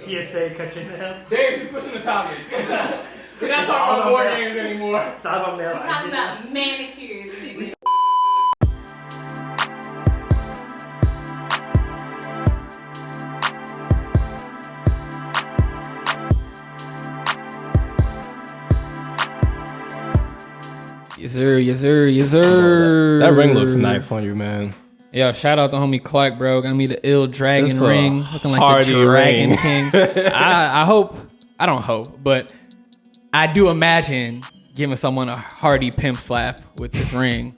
PSA, cut your nails. Darius is pushing the topic. We're not talking about board games anymore. Talking about nail We're talking about manicures, nigga. Yes sir, yes sir, yes sir. That ring looks nice on you, man. Yo, shout out to homie Clark, bro. Got me the ill dragon ring, looking like hardy the Dragon ring. King. I don't hope, but I do imagine giving someone a hardy pimp slap with this ring,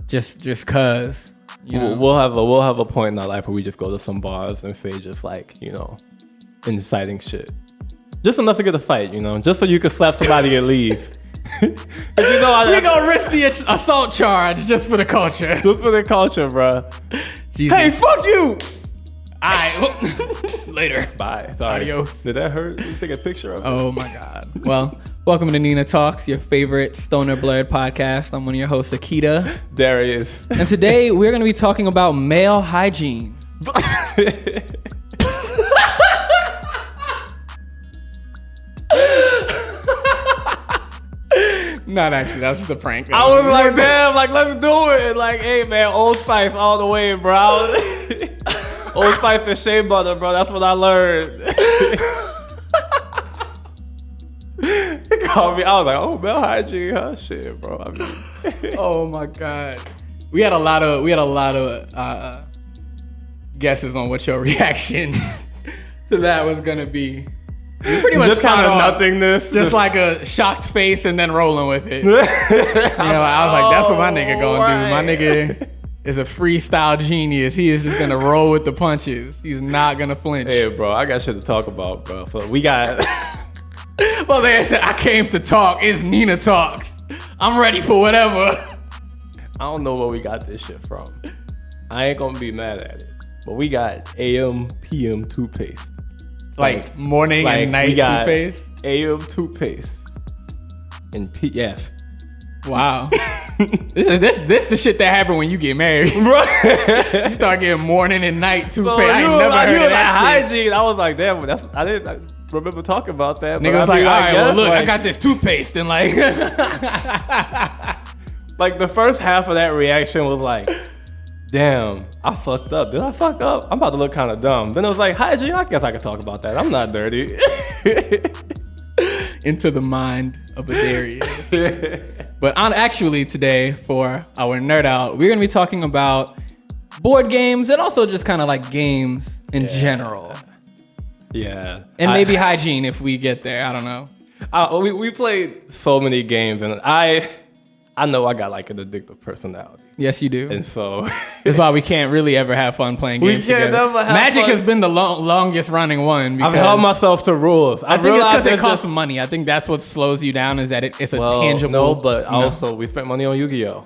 just cause. You know, we'll have a point in our life where we just go to some bars and say just like, inciting shit, just enough to get a fight, just so you can slap somebody and leave. we gonna risk the assault charge just for the culture. Just for the culture, bro. Jesus. Hey, fuck you! Alright, later. Bye. Sorry. Adios. Did that hurt? You take a picture of it? Oh my God. Well, welcome to Nina Talks, your favorite Stoner Blurred podcast. I'm one of your hosts, Akita. Darius. And today we're gonna be talking about male hygiene. Not actually, that was just a prank. I was like, damn, like, let's do it. Like, hey, man, Old Spice all the way, bro. Old Spice and shea butter, bro. That's what I learned. He called me. I was like, oh, male hygiene, huh? Shit, bro. I mean, oh my God. We had a lot of guesses on what your reaction to that was gonna be. You pretty much just kind of nothingness, just like a shocked face and then rolling with it. I was like, that's what my nigga gonna do. My nigga is a freestyle genius. He is just gonna roll with the punches. He's not gonna flinch. Hey, bro, I got shit to talk about, bro. So we got. Well, they said I came to talk. It's Nina Talks. I'm ready for whatever. I don't know where we got this shit from. I ain't gonna be mad at it, but we got AM, PM toothpaste. Like morning and night toothpaste? AM toothpaste. And yes. Wow. this the shit that happened when you get married. Bro. You start getting morning and night toothpaste. So I ain't never heard of that hygiene. shit. I was like, damn, I didn't remember talking about that. Nigga was like, all right, well, look, I got this toothpaste. And like... like the first half of that reaction was like, damn, I fucked up. Did I fuck up? I'm about to look kind of dumb. Then it was like, hygiene, I guess I could talk about that. I'm not dirty. Into the mind of a Darius. But actually today, for our nerd out, we're going to be talking about board games and also just kind of like games in general. Yeah. And maybe hygiene if we get there. I don't know. We played so many games, and I know I got like an addictive personality. Yes, you do. And so that's why we can't really ever have fun playing games together. Never have Magic fun. has been the longest running one. I've held myself to rules. I think it's because it costs money. I think that's what slows you down is that it's a tangible. No, but also we spent money on Yu-Gi-Oh.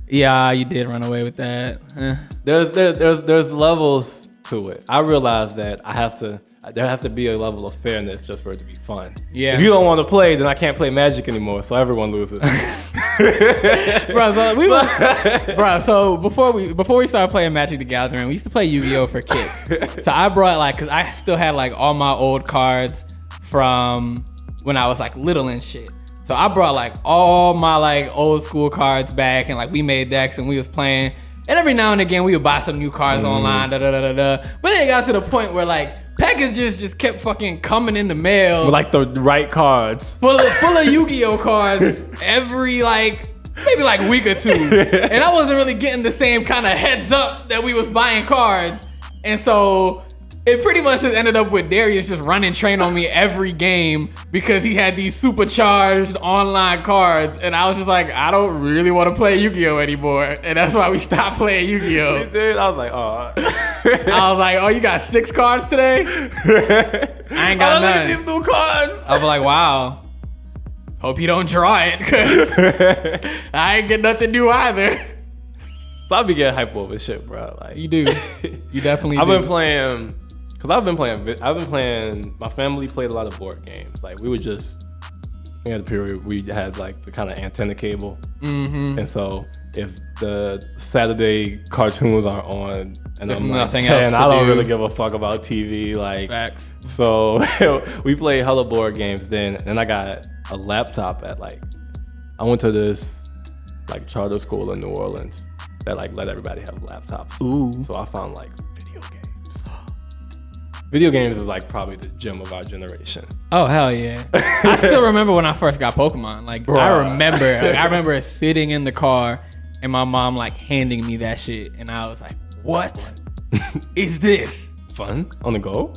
Yeah, you did run away with that. There's levels to it. I realize that there have to be a level of fairness just for it to be fun. Yeah. If you don't want to play, then I can't play Magic anymore, so everyone loses. So before we started playing Magic the Gathering, we used to play Yu-Gi-Oh for kicks. So I brought cause I still had like all my old cards from when I was like little and shit. So I brought like all my like old school cards back and like we made decks and we was playing. And every now and again we would buy some new cards online, But then it got to the point where like packages just kept fucking coming in the mail. With like the right cards. Full of Yu-Gi-Oh cards every maybe like week or two. And I wasn't really getting the same kind of heads up that we was buying cards. And so it pretty much just ended up with Darius just running train on me every game because he had these supercharged online cards. And I was just like, I don't really want to play Yu-Gi-Oh anymore. And that's why we stopped playing Yu-Gi-Oh. Dude, I was like, oh. I was like, oh, you got 6 cards today? I ain't got none. Look at these new cards. I was like, wow. Hope you don't draw it, cause I ain't get nothing new either. So I be getting hype over shit, bro. Like you do, you definitely. I've been playing, cause I've been playing. My family played a lot of board games. Like we would just we had a period we had like the kind of antenna cable, and so if the Saturday cartoons are on and There's I'm nothing like 10, else to I don't do. really give a fuck about TV. Like, Facts. so we played hella board games then, and I got a laptop at like, I went to this like charter school in New Orleans that like let everybody have laptops. Ooh. So I found like video games. Video games is like probably the gem of our generation. Oh hell yeah! I still remember when I first got Pokemon. Like Bruh. I remember sitting in the car and my mom like handing me that shit, and I was like, "What is this?" Fun on the go.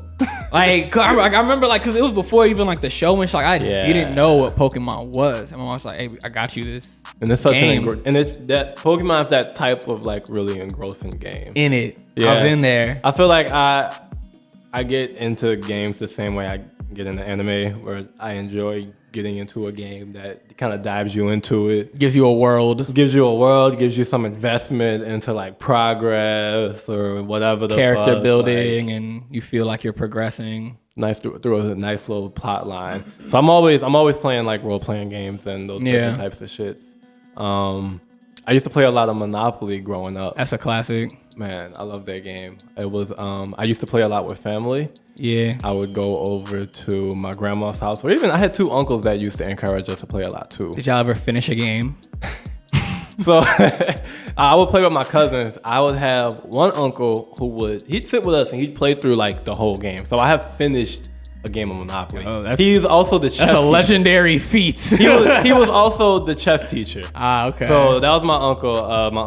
Like, 'cause I remember like, cause it was before even like the show and shit. Like, I Yeah. didn't know what Pokemon was, and my mom was like, "Hey, I got you this." And it's such Game. and it's that Pokemon is that type of like really engrossing game. In it, Yeah. I was in there. I feel like I get into games the same way I get into anime, where I enjoy getting into a game that kind of dives you into it. Gives you a world, Gives you a world, gives you some investment into like progress or whatever the character fuck, building, like, and you feel like you're progressing. nice through a nice little plot line. So I'm always playing like role playing games and those different types of shits. I used to play a lot of Monopoly growing up. That's a classic. Man, I love that game. It was I used to play a lot with family. Yeah. I would go over to my grandma's house, or even I had two uncles that used to encourage us to play a lot too. Did y'all ever finish a game? So I would play with my cousins. I would have one uncle he'd sit with us and he'd play through like the whole game. So I have finished a game of Monopoly. Oh, He's also the chess That's a teacher. legendary feat. He was also the chess teacher. Ah, okay. So that was my uncle.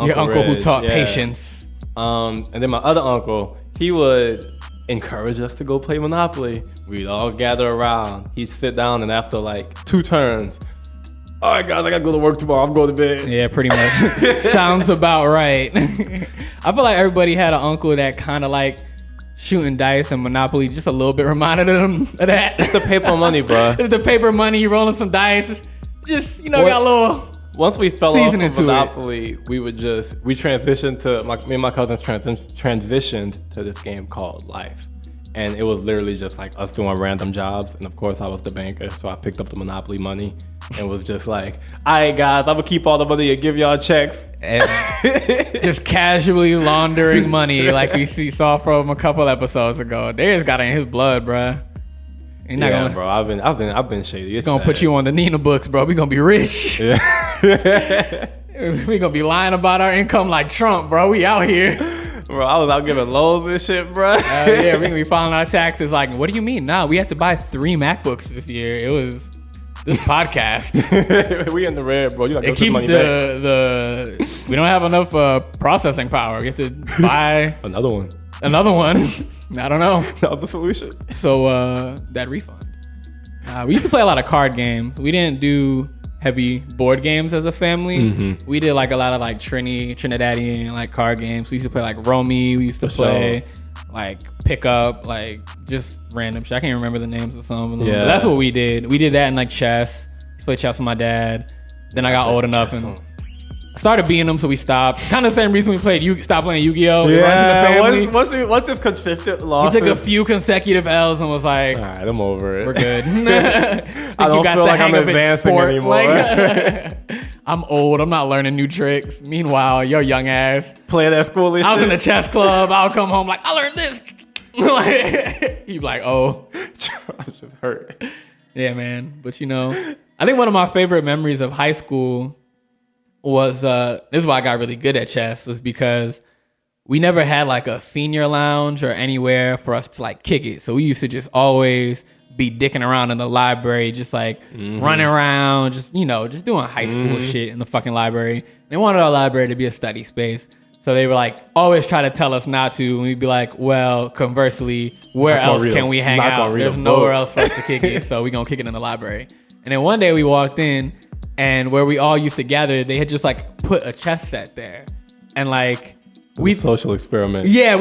Your uncle who Reg, taught yeah. patience. And then my other uncle, he would encourage us to go play Monopoly. We'd all gather around. He'd sit down, and after like 2 turns, all right, guys, I gotta go to work tomorrow. I'm going to bed. Yeah, pretty much. Sounds about right. I feel like everybody had an uncle that kind of like shooting dice and Monopoly just a little bit reminded them of that. It's the paper money, bro. It's the paper money. You rolling some dice. It's just, got a little. Once we fell off Season of into it. Monopoly, we transitioned to me and my cousins transitioned to this game called Life. And it was literally just like us doing random jobs. And of course, I was the banker. So I picked up the Monopoly money and was just like, all right, guys, I'm going to keep all the money and give y'all checks. And just casually laundering money like we saw from a couple episodes ago. Darius got it in his blood, bruh. You're not Yeah, gonna, bro, I've been shady. It's gonna put sad. you on the Nina books, bro. We gonna be rich. Yeah. We gonna be lying about our income like Trump, bro. We out here. Bro, I was out giving loans and shit, bro. Yeah, we gonna be filing our taxes. Like, what do you mean? Nah, we had to buy 3 MacBooks this year. It was this podcast. We in the red, bro. You gotta It give keeps this money back. the we don't have enough processing power. We have to buy Another one. another one. I don't know. Another solution. So that refund. We used to play a lot of card games. We didn't do heavy board games as a family. We did like a lot of like Trinidadian like card games. We used to play like Romy. We used to play like Pickup, like just random shit. I can't remember the names of some of them. Yeah. But that's what we did. We did that in like chess. I used to play chess with my dad. Then I got old enough and started beating them, so we stopped. Kind of the same reason we stopped playing Yu-Gi-Oh! Yeah, once it's consistent He losses. took a few consecutive L's and was like, All right, I'm over it. we're good. I don't feel like I'm advancing anymore. I'm old. I'm not learning new tricks. Meanwhile, your young ass. Playing that school and I was shit. in the chess club. I'll come home like, I learned this. You be like, oh. I was just hurt. Yeah, man. But I think one of my favorite memories of high school was, this is why I got really good at chess, was because we never had like a senior lounge or anywhere for us to like kick it. So we used to just always be dicking around in the library, just like running around, just doing high school shit in the fucking library. They wanted our library to be a study space. So they were like, always try to tell us not to. And we'd be like, well, conversely, where else can we hang out? There's nowhere else for us to kick it. So we're going to kick it in the library. And then one day we walked in, and where we all used to gather, they had just like put a chess set there. And like, social experiment. yeah,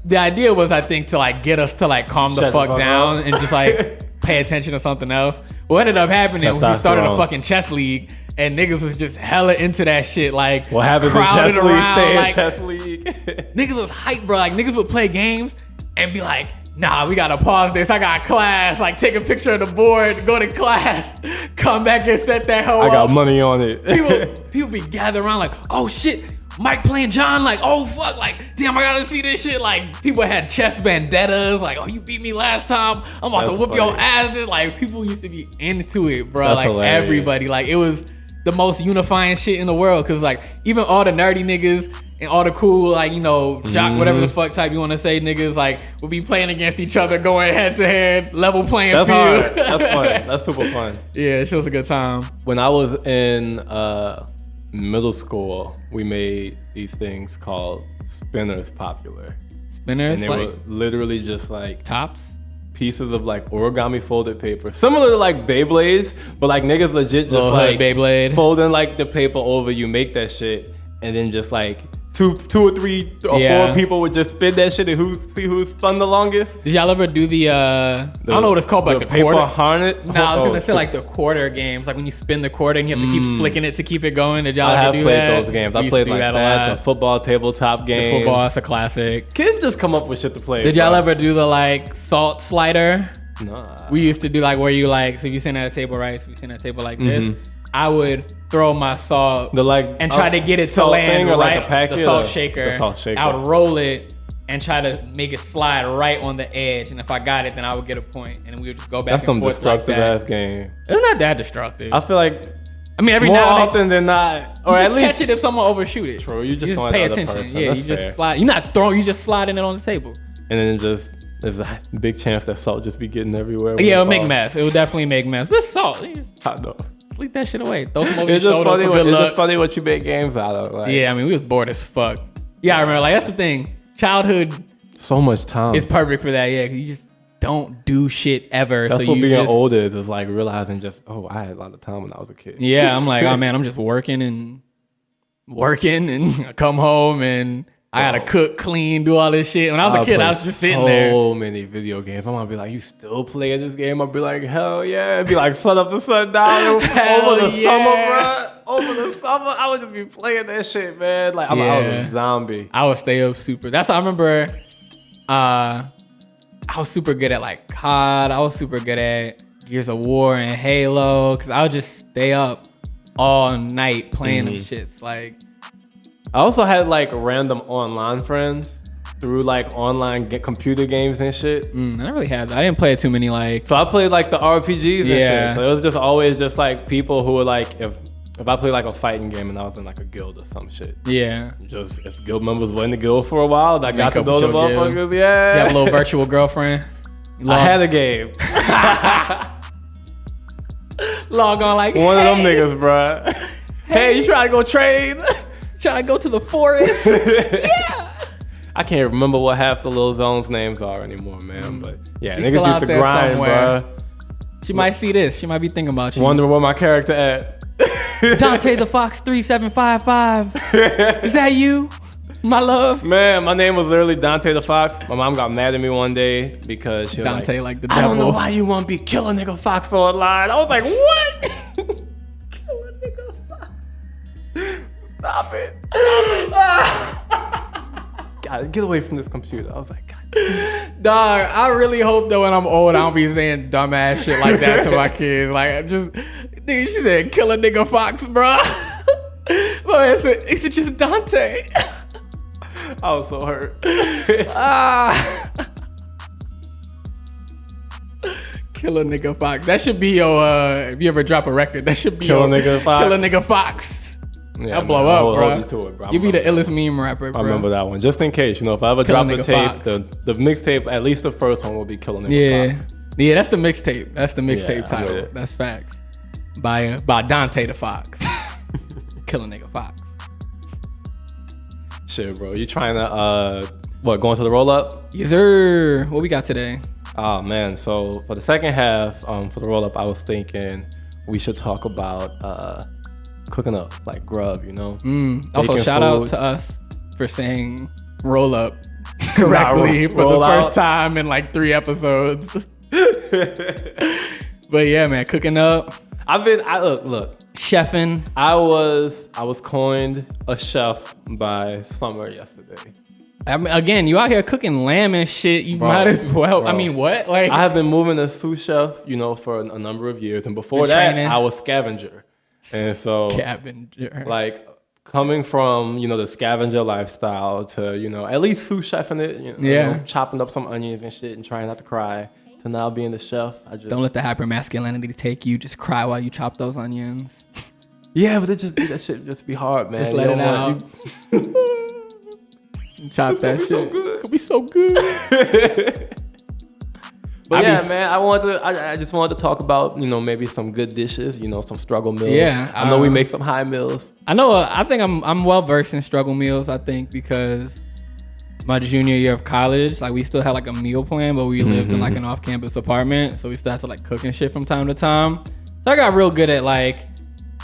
the idea was, I think, to like get us to like calm the fuck down and just like pay attention to something else. What ended up happening was we started a fucking chess league, and niggas was just hella into that shit. Like, What happens in crowded chess league? around, Stay in like, chess league. niggas was hype, bro. Like, niggas would play games and be like, nah, we gotta pause this. I got class. Like, take a picture of the board, go to class, come back and set that hoe I got up. money on it. People be gathered around like, oh shit, Mike playing John. Like, oh fuck, like, damn, I gotta see this shit. Like, people had chest vendettas. Like, oh, you beat me last time. I'm about to whoop your ass. Like, people used to be into it, bro. That's like, hilarious. everybody. Like, it was the most unifying shit in the world. Cause like, even all the nerdy niggas and all the cool, like, you know, jock, whatever the fuck type you want to say, niggas, like, would be playing against each other, going head to head, level playing That's field. hard. That's fun. That's super fun. Yeah, it was a good time. When I was in middle school, we made these things called spinners popular. Spinners, And they like were literally just like tops. pieces of like origami folded paper. Similar to like Beyblades, but like niggas legit just Little like hood Beyblade. folding like the paper over, you make that shit, and then just like two or three or four people would just spin that shit and see who spun the longest. Did y'all ever do the I don't know what it's called, but like the paper quarter harness? I was gonna say like the quarter games, like when you spin the quarter and you have to keep flicking it to keep it going. Did y'all I ever have do played that? those games. We I used played to do like that a that, lot. the football tabletop games. The football, that's a classic. Kids just come up with shit to play. Did y'all bro. ever do the like salt slider? Nah. We used to do like where you like, so if you sitting at a table, right? So you sitting at a table like this, I would throw my salt The like and try to get it to salt land thing or right. like a packet the salt or- shaker. The salt shaker. I would roll it and try to make it slide right on the edge. And if I got it, then I would get a point. And we would just go back That's some and forth like destructive that. ass game. It's not that destructive. I feel like I mean, every more now and then, often than not, you or just at least catch it if someone overshoot it. True, you just don't pay let the other attention. person. Yeah, That's you just fair. slide. You're not throwing. You just sliding it on the table. and then just there's a big chance that salt just be getting everywhere. when Yeah, it it'll make falls. mess. It will definitely make mess. But it's salt. You just I know. sleep that shit away. Throw some over your It's just shoulder funny. for What, good it's luck. just funny what you make games out of. Like, Yeah, I mean, we was bored as fuck. Yeah, I remember. Like, that's the thing. Childhood so much time. is perfect for that. Yeah, because you just don't do shit ever. That's so what you being just, old is like realizing just, oh, I had a lot of time when I was a kid. Yeah, I'm like, oh man, I'm just working and I come home and I gotta cook, clean, do all this shit. When I was a kid, I was just sitting there. So many video games. I'm gonna be like, you still playing this game? I'll be like, hell yeah. It'd be like sun up to sundown Hell over the yeah. summer, bro. Over the summer, I would just be playing that shit, man. Like I was a zombie. I would stay up super. That's how I remember. I was super good at like COD. I was super good at Gears of War and Halo because I would just stay up all night playing them shits. Like, I also had like random online friends through like online computer games and shit. I didn't really have that. I didn't play too many like. So I played like the RPGs and Yeah. shit. So it was just always just like people who were like, if I played like a fighting game and I was in like a guild or some shit. Yeah. Just if guild members were in the guild for a while, I got to up know the with your guild. motherfuckers. Yeah. You have a little virtual girlfriend. I had a game. Log on like One of them niggas, bruh. Hey, you trying to go trade? Trying to go to the forest. Yeah. I can't remember what half the little zones names are anymore, man. But yeah, She's still niggas used out to there grind, somewhere. bruh. She might see this. She might be thinking about you. Wondering where my character at. Dante the Fox 3755. Is that you, my love? Man, my name was literally Dante the Fox. My mom got mad at me one day because she was Dante like the devil. I don't know why you want to be killing nigga Fox online. I was like, what? Kill a nigga Fox. Stop it. God, get away from this computer. I was like, God. Dog, I really hope that when I'm old, I don't be saying dumbass shit like that to my kids. Like, just, nigga, she said, kill a nigga Fox, bro. But it's just Dante. I was so hurt. Kill a nigga Fox. That should be your, if you ever drop a record, that should be Kill a your nigga Fox. Kill a nigga Fox. Yeah, That'll blow man, up, I'll bro. hold you to it, bro. You be the illest meme rapper, bro. I remember that one. Just in case, if I ever Kill a drop a nigga tape, Fox. the mixtape, at least the first one will be Kill a Nigga Yeah. Fox. Yeah, that's the mixtape. That's the mixtape Yeah, I'm title. with it. That's facts. By Dante the Fox. Kill a nigga Fox. Shit, bro. You trying to, going to the roll up? Yes, sir. What we got today? Oh, man. So for the second half, for the roll up, I was thinking we should talk about cooking up, like grub, you know? Also, Making shout out food. to us for saying roll up correctly for the roll first out. time in like 3 episodes. But yeah, man, cooking up, Look. chefing. I was coined a chef by Summer yesterday. I mean, again, you out here cooking lamb and shit. You Bro, might as well. bro. I mean, what? Like, I have been moving as sous chef, for a number of years, and before Been that, training. I was scavenger, and so scavenger. like coming from the scavenger lifestyle to at least sous chefing it, chopping up some onions and shit and trying not to cry, to now being the chef. I just Don't let the hypermasculinity take you. Just cry while you chop those onions. yeah, but that shit just be hard, man. Just let it out. Chop that shit. so good. Could be so good. But man, I just wanted to talk about maybe some good dishes, some struggle meals. Yeah, I know we make some high meals. I know. I think I'm well versed in struggle meals. I think because my junior year of college, like we still had like a meal plan, but we lived in like an off-campus apartment, so we still had to like cook and shit from time to time. So I got real good at like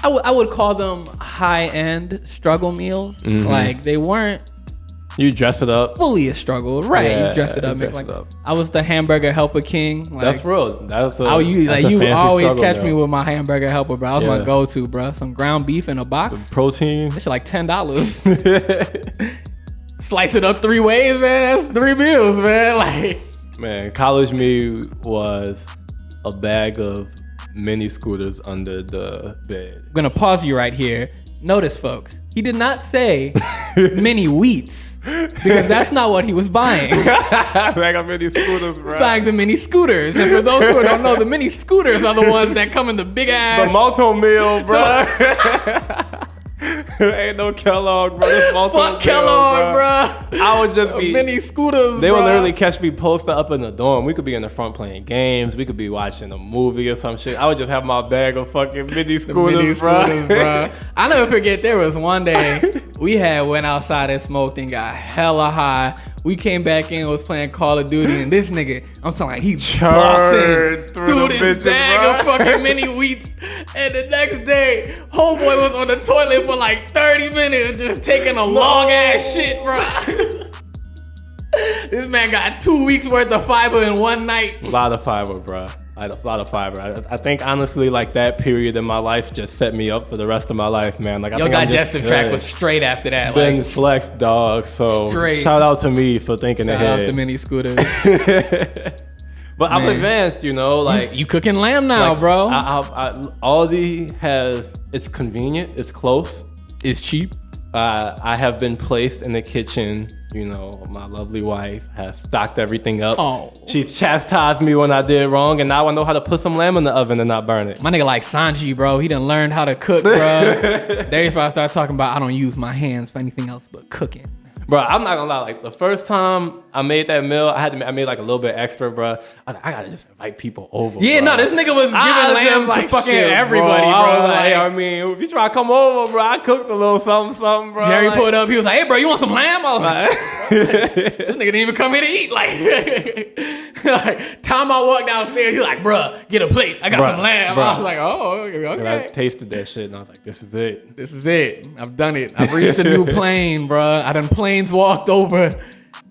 I would call them high-end struggle meals. Like they weren't. You dress it up. Fully a struggle, right? Yeah, you dress it up, make like I was the hamburger helper king. Like, that's real. That's you fancy always struggle catch meal. me with my hamburger helper, bro. That was my go-to, bro. Some ground beef in a box. Protein. That shit like $10. Slice it up 3 ways, man. That's 3 meals, man. Like, man, college me was a bag of mini scooters under the bed. I'm gonna pause you right here. Notice, folks, he did not say mini wheats because that's not what he was buying. Bag of mini scooters, bro. Buying the mini scooters, and for those who don't know, the mini scooters are the ones that come in the big ass. The multi meal, bro. Ain't no Kellogg, bro. This multi Fuck Kellogg, bro. I would just be mini scooters. They bro. would literally catch me posted up in the dorm. We could be in the front playing games. We could be watching a movie or some shit. I would just have my bag of fucking mini scooters, bro. I never forget. There was one day we went outside and smoked and got hella high. We came back in and was playing Call of Duty, and this nigga, I'm talking like he bossing through this bag of fucking mini wheats. And the next day, homeboy was on the toilet for like 30 minutes just taking a long ass shit, bro. This man got 2 weeks worth of fiber in one night. A lot of fiber, bro. A lot of fiber. I think honestly, like that period in my life just set me up for the rest of my life, man. Like Your digestive tract was straight after that. Been like flexed, dog. So straight. Shout out to me for thinking ahead. Shout out the mini scooters. But I'm advanced, like you cooking lamb now, like, bro. Aldi it's convenient, it's close, it's cheap. I have been placed in the kitchen. My lovely wife has stocked everything up. Oh. She's chastised me when I did wrong, and now I know how to put some lamb in the oven and not burn it. My nigga like Sanji, bro. He done learned how to cook, bro. There's why I start talking about I don't use my hands for anything else but cooking. Bro, I'm not gonna lie. Like the first time I made that meal, I made like a little bit extra, bro. I gotta just invite people over. Yeah, bro. no, this nigga was giving lamb to fucking everybody, bro. I was like, I mean, if you try to come over, bro, I cooked a little something, bro. Jerry pulled up. He was like, "Hey, bro, you want some lamb?" I was like, "This nigga didn't even come here to eat." Like, time I walked downstairs, he's like, "Bro, get a plate. I got some lamb." Bro. I was like, "Oh, okay." And I tasted that shit, and I was like, "This is it. This is it. I've done it. I've reached a new plane, bro. I done planes walked over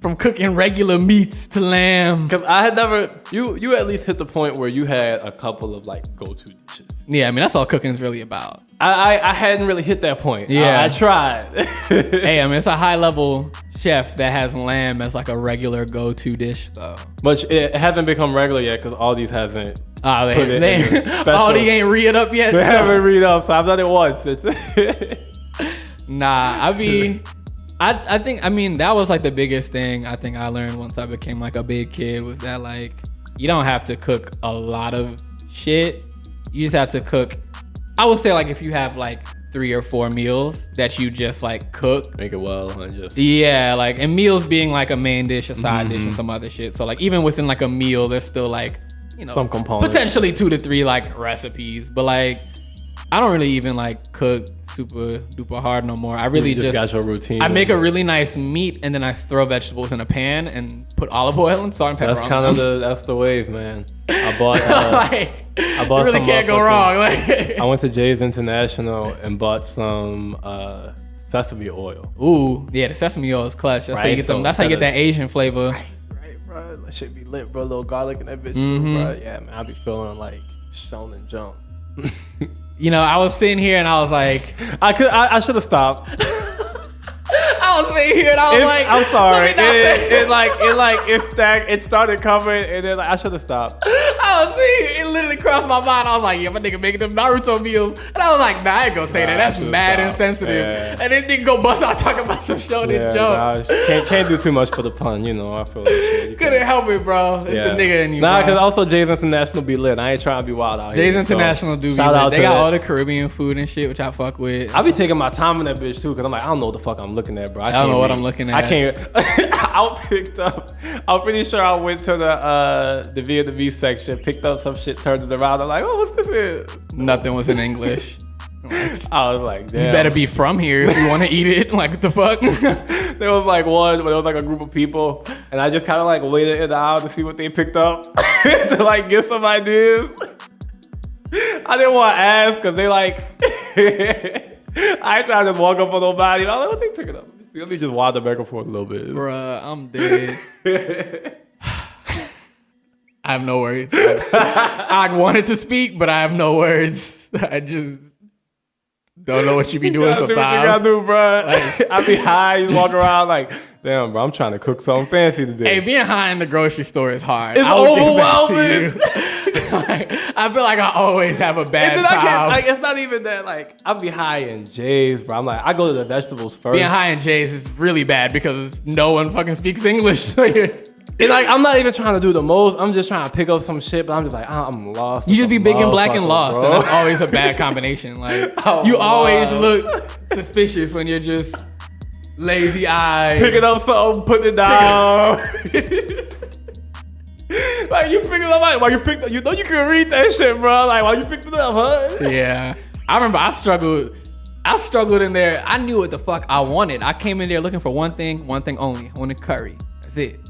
from cooking regular meats to lamb." Because I had never, you at least hit the point where you had a couple of like go-to dishes. Yeah, I mean, that's all cooking's really about. I hadn't really hit that point. Yeah. I tried. Hey, I mean, it's a high-level chef that has lamb as like a regular go-to dish, though. But it hasn't become regular yet because Aldi's hasn't. Oh, Put they Aldi ain't re-it up yet. They haven't read up, so I've done it once. Nah, I think, I mean, that was like the biggest thing I think I learned once I became like a big kid was that like, you don't have to cook a lot of shit. You just have to cook. I would say like if you have like 3 or 4 meals that you just like cook. Make it well and just. Yeah, like, and meals being like a main dish, a side dish, and some other shit. So like even within like a meal, there's still like, some components. Potentially 2 to 3 like recipes. But like, I don't really even like cook super duper hard no more. I really just got your routine. I make a really nice meat and then I throw vegetables in a pan and put olive oil and salt and pepper on them. That's the wave, man. I bought you really can't go wrong. Like, I went to Jay's International and bought some sesame oil. Ooh, yeah, the sesame oil is clutch. That's how you get them. That's how you get that Asian flavor. Right, bro. That shit be lit, bro. A little garlic in that bitch, bro. Yeah, man. I be feeling like Shonen Jump. I was sitting here and I was like, I should have stopped. I I was sitting here and I was like, I'm sorry. let me not say- It started coming, and then like, I should have stopped. I was sitting here, it literally crossed my mind. I was like, yeah, my nigga making them Naruto meals. And I was like, nah, I ain't gonna say that. That's mad insensitive. Yeah. And then nigga go bust out talking about some shonen joke. Can't do too much for the pun, you know. I feel that shit. You Couldn't help it, bro. It's the nigga in you. Nah, bro. because also Jay's International be lit. I ain't trying to be wild out here. Jay's International do be shout lit. out They to got that. all the Caribbean food and shit, which I fuck with. I be taking my time in that bitch too, because I'm like, I don't know what the fuck I'm looking at, bro. I don't know what I'm looking at. I can't. I picked up. I'm pretty sure I went to the Vietnamese section, picked up some shit, turned it around. I'm like, oh, what's this is? Nothing was in English. I was like, damn. You better be from here if you want to eat it. Like, what the fuck? There was like one, but there was like a group of people, and I just kind of like waited in the aisle to see what they picked up to like get some ideas. I didn't want to ask because they like, I ain't trying to just walk up on nobody. I was like, what they picking up? Let me just wander back and forth a little bit. Bruh, I'm dead. I have no words. I wanted to speak, but I have no words. I just don't know what you be doing sometimes. Do what you gotta do, bro. Like, I be high, you walk around like, damn, bro, I'm trying to cook something fancy today. Hey, being high in the grocery store is hard. It's overwhelming. Like, I feel like I always have a bad time. I can't, like, it's not even that, like, I'll be high in J's, bro. I'm like, I go to the vegetables first. Being high in J's is really bad because no one fucking speaks English. So and like, I'm not even trying to do the most. I'm just trying to pick up some shit, but I'm just like, I'm lost. You just be big and black and lost, bro. And that's always a bad combination. Like, you always look suspicious when you're just lazy eyed. Picking up something, putting it down. Like, you pick it up, like, while you picked up, you know you can read that shit, bro. Like, while you picked it up, huh? Yeah. I remember I struggled in there. I knew what the fuck I wanted. I came in there looking for one thing only. I wanted curry. That's it.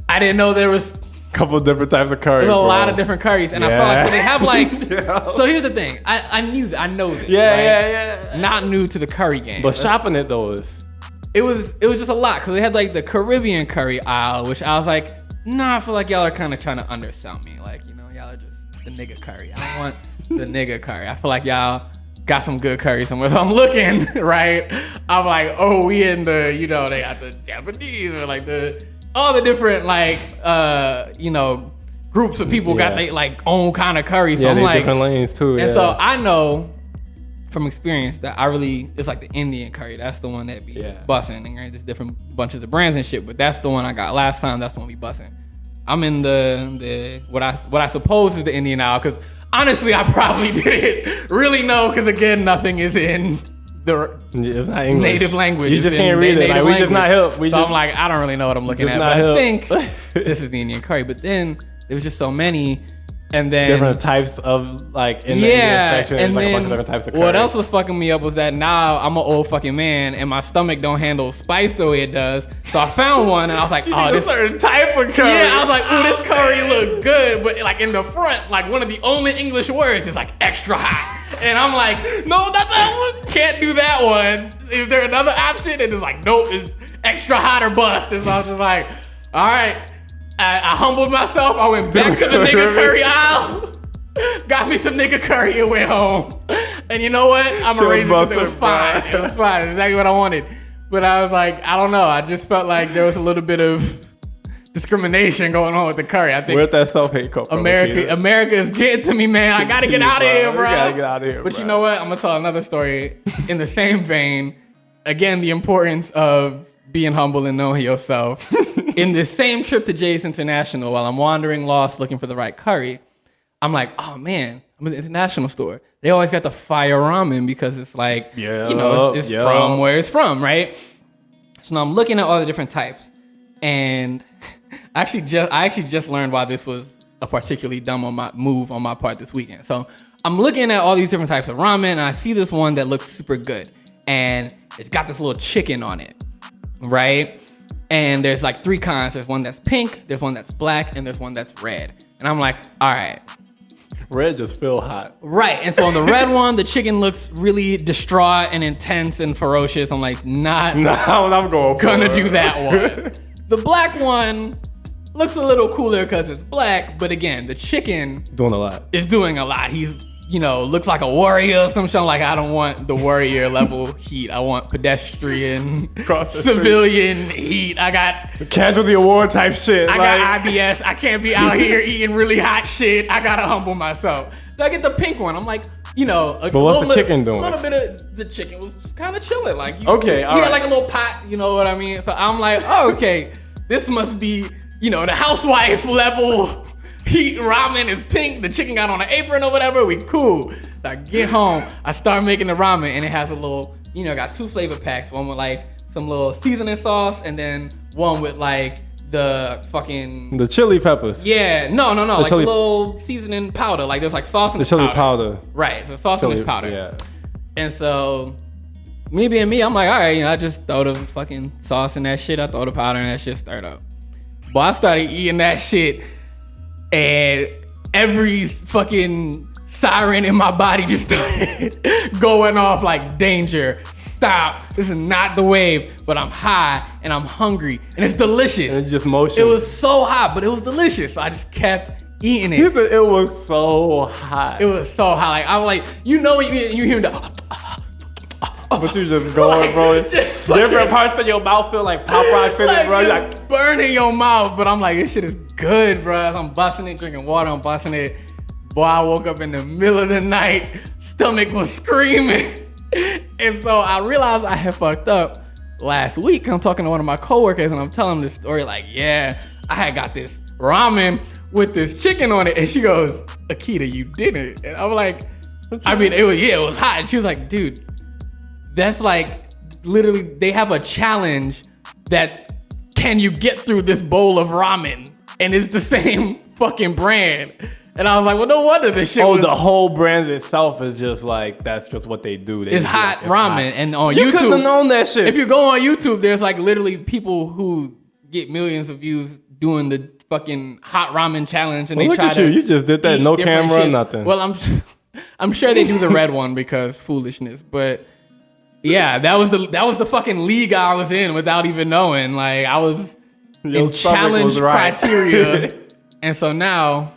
I didn't know there was a couple of different types of curry. There's a lot of different curries, and I felt like so they have like. Yeah. So here's the thing. I know this. Yeah, right? yeah. Not new to the curry game. But shopping it though is. It was just a lot because they had like the Caribbean curry aisle, which I was like, nah, I feel like y'all are kind of trying to undersell me. Like, you know, y'all are just it's the nigga curry. I don't want the nigga curry. I feel like y'all got some good curry somewhere. So I'm looking, right? I'm like, oh, we in the, you know, they got the Japanese or like all the different like, you know, groups of people got they like own kind of curry. So yeah, I'm they like, different lanes too. and yeah. so I know from experience that it's like the Indian curry. That's the one that be bussin'. And right, there's different bunches of brands and shit, but that's the one I got last time. That's the one we bussin'. I'm in the what I suppose is the Indian aisle because honestly I probably didn't really know because again nothing is in the it's not English. native language. You just can't read it. Like, we just not help. I'm like I don't really know what I'm looking at, but I think this is the Indian curry. But then there was just so many. And then different types of like in the Indian section, and like then a bunch of different types of curry. What else was fucking me up was that now I'm an old fucking man and my stomach don't handle spice the way it does. So I found one and I was like, oh, this certain type of curry. Yeah, I was like, oh, this curry look good, but like in the front, like one of the only English words is like extra hot, and I'm like, no, not that one. Can't do that one. Is there another option? And it's like, nope, it's extra hot or bust. And so I was just like, all right. I humbled myself. I went back to the nigga curry aisle, got me some nigga curry and went home. And you know what? I'm a raisin because it was fine. It was fine. Exactly what I wanted. But I was like, I don't know. I just felt like there was a little bit of discrimination going on with the curry. I think where'd that self-hate come from? America is getting to me, man. I gotta get out of here, bro. You gotta get out of here, But you know what? I'm gonna tell another story in the same vein. Again, the importance of being humble and knowing yourself. In this same trip to Jay's International, while I'm wandering lost looking for the right curry, I'm like, oh man, I'm at the international store. They always got the fire ramen because it's like, you know, it's from where it's from, right? So now I'm looking at all the different types, and I actually just learned why this was a particularly dumb move on my part this weekend. So I'm looking at all these different types of ramen, and I see this one that looks super good, and it's got this little chicken on it, right? And there's like 3 kinds. There's one that's pink, there's one that's black, and there's one that's red. And I'm like, all right. Red just feel hot. Right. And so on the red one, the chicken looks really distraught and intense and ferocious. I'm like, I'm gonna do that one. The black one looks a little cooler because it's black, but again, the chicken doing a lot. Is doing a lot. He's looks like a warrior or some shit. I'm like, I don't want the warrior level heat. I want pedestrian, civilian heat. I got casualty award type shit. I got IBS. I can't be out here eating really hot shit. I gotta humble myself. So I get the pink one. I'm like, but what's the chicken doing? A little bit of the chicken was just kind of chilling. Like, he all had right. like a little pot. You know what I mean? So I'm like, oh, okay, this must be, the housewife level heat ramen is pink. The chicken got on an apron or whatever. We cool. So I get home. I start making the ramen, and it has a little, got 2 flavor packs. One with like some little seasoning sauce, and then one with like the chili peppers. Yeah, no, like the little seasoning powder. Like there's like sauce in the chili powder. Right, so sauce in this powder. Yeah. And so me being me, I'm like, all right, I just throw the fucking sauce in that shit. I throw the powder in that shit, stirred up. But I started eating that shit, and every fucking siren in my body just started going off like, danger. Stop. This is not the wave, but I'm high and I'm hungry and it's delicious. And just motion. It was so hot, but it was delicious. So I just kept eating it. He said it was so hot. It was so hot. Like, I'm like, when you hear the but you just going, bro. Different parts of your mouth feel like pop rocks in it, bro. You're like burning your mouth, but I'm like, this shit is good, bro. I'm busting it, drinking water, I'm busting it. Boy, I woke up in the middle of the night, stomach was screaming. And so I realized I had fucked up last week. I'm talking to one of my coworkers and I'm telling them this story like, yeah, I had got this ramen with this chicken on it. And she goes, Akita, you didn't. And I'm like, it was hot. And she was like, dude, that's like, literally, they have a challenge that's, can you get through this bowl of ramen? And it's the same fucking brand. And I was like, well, no wonder this shit the whole brand itself is just like, that's just what they do. It's hot ramen. Hot. And on you YouTube, couldn't have known that shit. If you go on YouTube, there's like literally people who get millions of views doing the fucking hot ramen challenge. And they try to you just did that, no camera, nothing. Well, I'm sure they do the red one because foolishness. But yeah, that was the fucking league I was in without even knowing. Like, I was in challenge criteria. And so now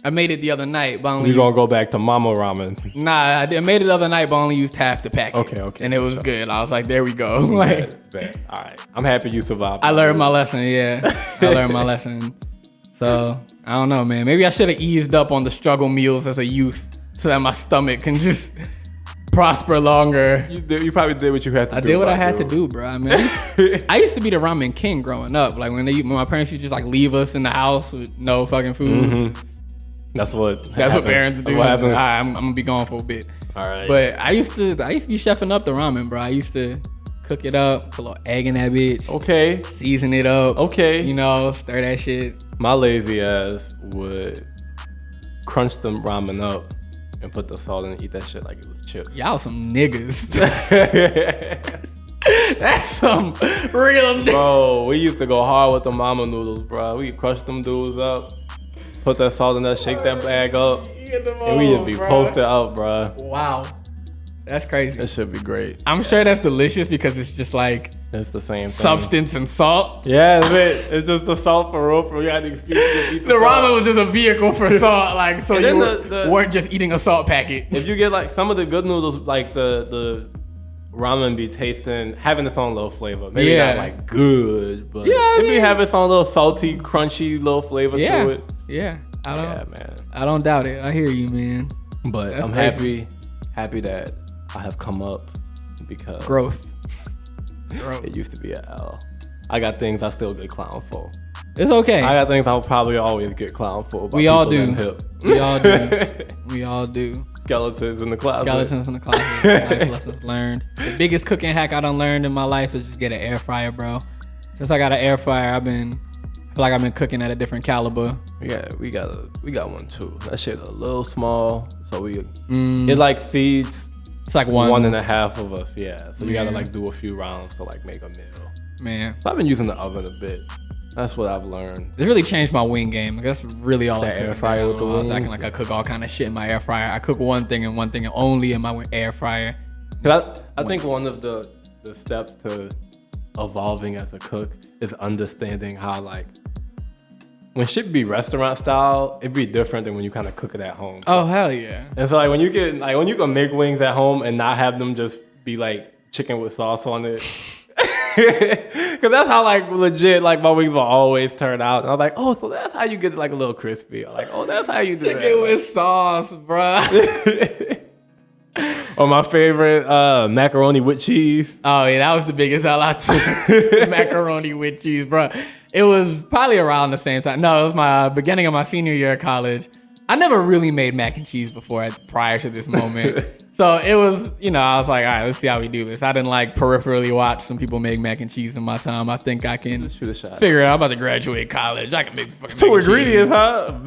I made it the other night, but you gonna go back to Mama Ramen? Nah, I made it the other night, but only used half the packet. Okay. And it was good. I was like, there we go. Like, bet. All right. I'm happy you survived. I learned my lesson, yeah. I learned my lesson. So, I don't know, man. Maybe I should have eased up on the struggle meals as a youth so that my stomach can just prosper longer. You probably did what you had to do. I did what I had to do, bro. I mean, I used to be the ramen king growing up. Like, when my parents used to just like leave us in the house with no fucking food. Mm-hmm. That's what parents do. What happens. I'm gonna be gone for a bit. All right. But I used to be chefing up the ramen, bro. I used to cook it up, put a little egg in that bitch. Okay. Season it up. Okay. Stir that shit. My lazy ass would crunch them ramen up and put the salt in and eat that shit like it was chips. Y'all some niggas. That's some real niggas. Bro, we used to go hard with the mama noodles, bro. We crush them dudes up. Put that salt in there, shake that bag up, and we just be posted up, bro. Wow. That's crazy. That should be great. I'm sure that's delicious because it's just like it's the same thing. Substance and salt. Yeah, it's just the salt for real. You had the excuse to eat the salt. ramen was just a vehicle for salt, like so you weren't just eating a salt packet. If you get like some of the good noodles, like the ramen be having its own little flavor. Maybe not like good, but it be having its own little salty, crunchy little flavor to it. Yeah, man. I don't doubt it. I hear you, man. But that's I'm crazy. happy that I have come up because growth. It used to be an L. I got things I still get clown for. It's okay. I got things I'll probably always get clown for. We all do. We all do. We all do. Skeletons in the closet. Life lessons learned. The biggest cooking hack I done learned in my life is just get an air fryer, bro. Since I got an air fryer, I feel like I've been cooking at a different caliber. Yeah, we got one too. That shit a little small, so it like feeds. It's like 1.5 of us. Yeah, so you gotta like do a few rounds to like make a meal. Man, so I've been using the oven a bit. That's what I've learned. It's really changed my wing game. That's really all I cook. Air fryer with the wings. I was acting like I cook all kind of shit in my air fryer. I cook one thing and one thing only in my air fryer. I think one of the steps to evolving as a cook is understanding how like when shit be restaurant style, it'd be different than when you kind of cook it at home. Oh hell yeah! And so like when you can make wings at home and not have them just be like chicken with sauce on it. Cause that's how like legit like my wings will always turn out. And I'm like, oh, so that's how you get like a little crispy. I'm like, oh, that's how you do Chicken that. with sauce, bruh. Or my favorite, macaroni with cheese. Oh yeah, that was the biggest highlight too. Macaroni with cheese, bro. It was probably around the same time. No, it was my beginning of my senior year of college. I never really made mac and cheese before prior to this moment. So it was, I was like, all right, let's see how we do this. I didn't like peripherally watch some people make mac and cheese in my time. I think I can Shoot a shot. figure it out. I'm about to graduate college. I can make fucking Two mac and ingredients, cheese. huh?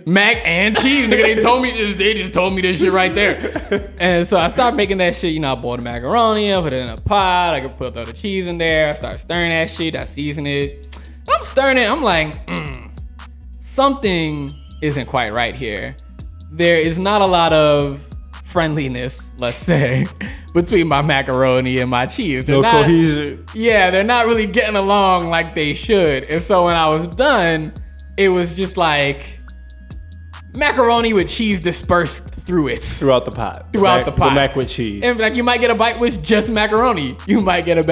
Mac and cheese, nigga. They just told me this shit right there. And so I started making that shit. I boiled the macaroni, I put it in a pot. I could put the cheese in there. I started stirring that shit. I seasoned it. I'm stirring it. I'm like, something isn't quite right here. There is not a lot of friendliness, let's say, between my macaroni and my cheese. No cohesion. Yeah, they're not really getting along like they should. And so when I was done, it was just like macaroni with cheese dispersed through it. Throughout the pot. The mac with cheese. And like you might get a bite with just macaroni. You might get a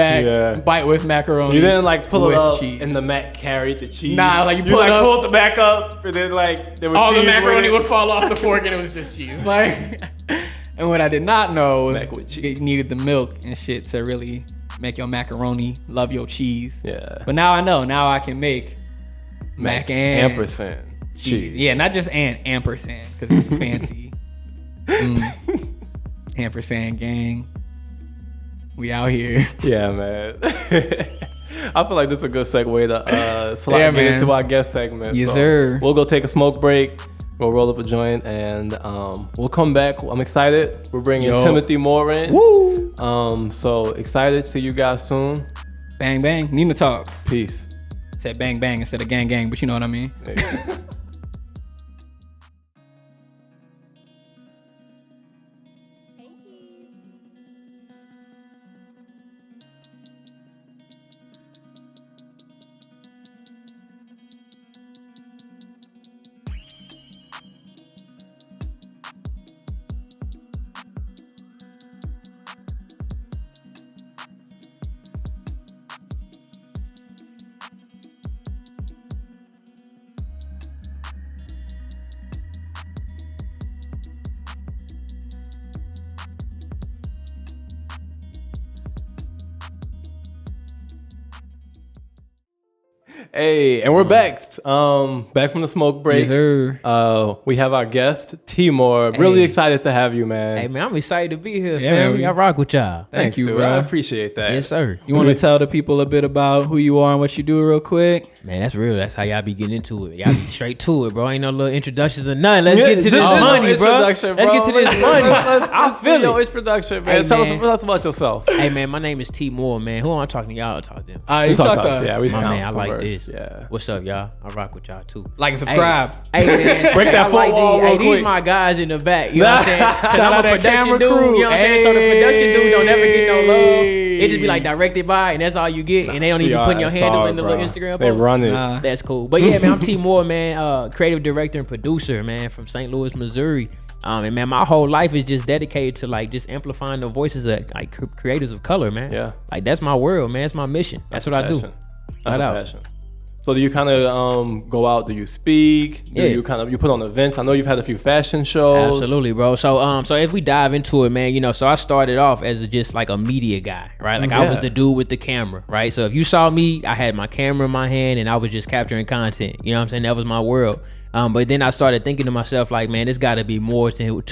bite with macaroni. You didn't like pull it up cheese. and the mac carried the cheese. Nah, like you pulled the back up and then like there was all cheese the macaroni with would fall off the fork and it was just cheese. Like, and what I did not know Mac with was cheese. you needed the milk and shit to really make your macaroni love your cheese. Yeah. But now I know. Now I can make mac and ampersand cheese. Yeah, not just ampersand because it's fancy. Ampersand gang. We out here. Yeah, man. I feel like this is a good segue to slide man. into our guest segment. Yes, sir. We'll go take a smoke break. We'll roll up a joint and we'll come back. I'm excited. We're bringing Timothy Moore in. Woo! So excited. See you guys soon. Bang bang. Nina talks. Peace. Said bang bang instead of gang gang, but you know what I mean. There you go. Hey, and we're back. Back from the smoke break. Yes, sir. We have our guest, T.Moore. Really excited to have you, man. Hey, man, I'm excited to be here, Yeah, family. man. I rock with y'all. Thank you, dude. bro. I appreciate that. Yes, sir. You want to tell the people a bit about who you are and what you do real quick? Man, that's real. That's how y'all be getting into it. Y'all be straight to it, bro. Ain't no little introductions or nothing. Let's get to this money, bro. Let's get to this money. I feel Yo, it. introduction, man. Hey, tell man. us about yourself. Hey, man, my name is T.Moore, man. Who am I talking to y'all? Talk to them. You talk to us. Yeah, we My found man, I like converse. this. Yeah. What's up, y'all? I rock with y'all, too. Like and subscribe. Hey, man. Break that I like fourth wall these. real Hey, these quick. my guys in the back. You know what I'm saying? Shout I'm out a that production camera dude. crew. You know what I'm saying? So the production dude don't never get no love. Hey. It just be like directed by, and that's all you get. And they don't even put your handle in the little Instagram They post. run it. Nah. That's cool. But yeah, man, I'm T.Moore, man, creative director and producer, man, from St. Louis, Missouri. And man, my whole life is just dedicated to like just amplifying the voices of like creators of color, man. Yeah. Like that's my world, man. It's my mission. That's what I do. That's Flat a out. passion. So do you kind of go out? Do you speak? Do Yeah. you put on events? I know you've had a few fashion shows. Absolutely, bro. So so if we dive into it, man, so I started off as just like a media guy, right? Like I was the dude with the camera, right? So if you saw me, I had my camera in my hand and I was just capturing content. You know what I'm saying? That was my world. But then I started thinking to myself, like, man, there's got to be more to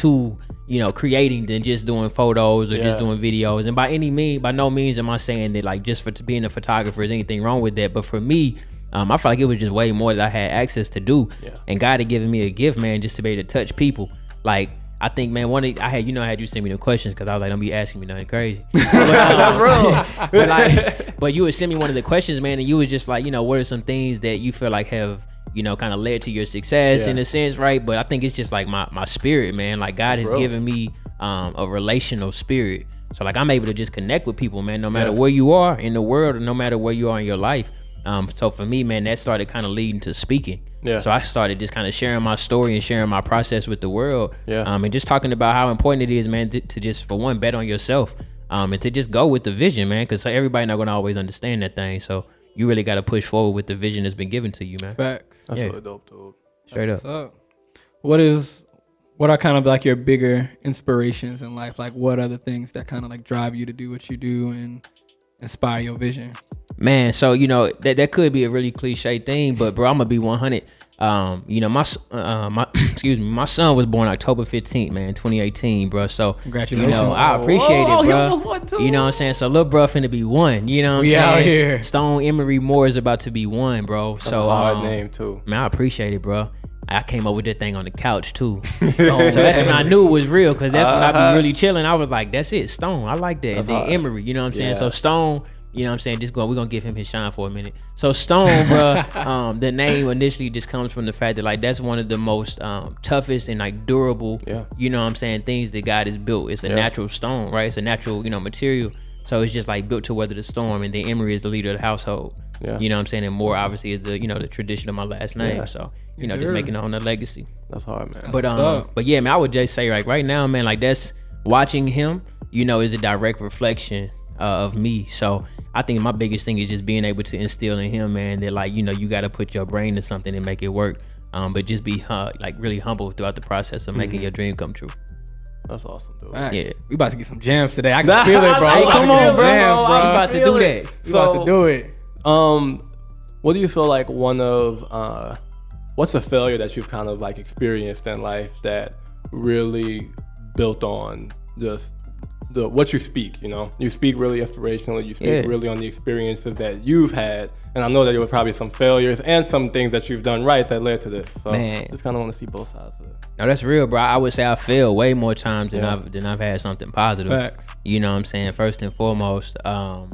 creating than just doing photos or just doing videos. And by no means am I saying that like just for being a photographer is anything wrong with that. But for me, I feel like it was just way more that I had access to do. Yeah. And God had given me a gift, man, just to be able to touch people. Like, I think, man, I had you send me the questions because I was like, don't be asking me nothing crazy. But, That's real. But you would send me one of the questions, man, and you was just like, what are some things that you feel like have, kind of led to your success in a sense, right? But I think it's just like my spirit, man. Like God has given me a relational spirit. So like I'm able to just connect with people, man, no matter where you are in the world or no matter where you are in your life. So for me, man, that started kind of leading to speaking. Yeah. So I started just kind of sharing my story and sharing my process with the world. Yeah. And just talking about how important it is, man, to just, for one, bet on yourself. And to just go with the vision, man, because everybody not going to always understand that thing. So you really got to push forward with the vision that's been given to you, man. Facts. That's really dope, dude. Straight That's up. What's up? What are kind of like your bigger inspirations in life? Like, what are the things that kind of like drive you to do what you do and inspire your vision? Man, so that could be a really cliche thing, but bro, I'm gonna be 100. My excuse me, my son was born October 15th, man, 2018, bro. So congratulations. I appreciate it, bro. He almost won too. You know what I'm saying? So little bro finna be 1. You know what I'm We saying? out here. Stone Emery Moore is about to be 1, bro. That's So a hard name too. man, I appreciate it, bro. I came up with that thing on the couch too. So that's when I knew it was real, because that's when I be really chilling. I was like, that's it, Stone. I like that. And then Emery, you know what I'm saying? Yeah. So Stone, you know what I'm saying? We're gonna give him his shine for a minute. So Stone, bro, the name initially just comes from the fact that like that's one of the most toughest and like durable, you know what I'm saying, things that God has built. It's a natural stone, right? It's a natural, material. So it's just like built to weather the storm. And then Emery is the leader of the household. Yeah. You know what I'm saying? And Moore obviously is the, the tradition of my last name. Yeah. So, just making it on the legacy. That's hard, man. But yeah, man, I would just say like right now, man, like that's watching him, is a direct reflection of me. So I think my biggest thing is just being able to instill in him, man, that like, you got to put your brain to something and make it work. But just be like really humble throughout the process of making your dream come true. That's awesome, dude. Facts. Yeah. We about to get some jams today. I can feel it, bro. Hey, come on, bro. Jams, bro. I'm about to do that. We about to do it. What do you feel like what's a failure that you've kind of like experienced in life that really built on just what you speak, You speak really inspirationally, you speak really on the experiences that you've had, and I know that there were probably some failures and some things that you've done right that led to this. So just kind of want to see both sides of it. No, that's real, bro. I would say I failed way more times than I've had something positive. Facts. You know what I'm saying? First and foremost, I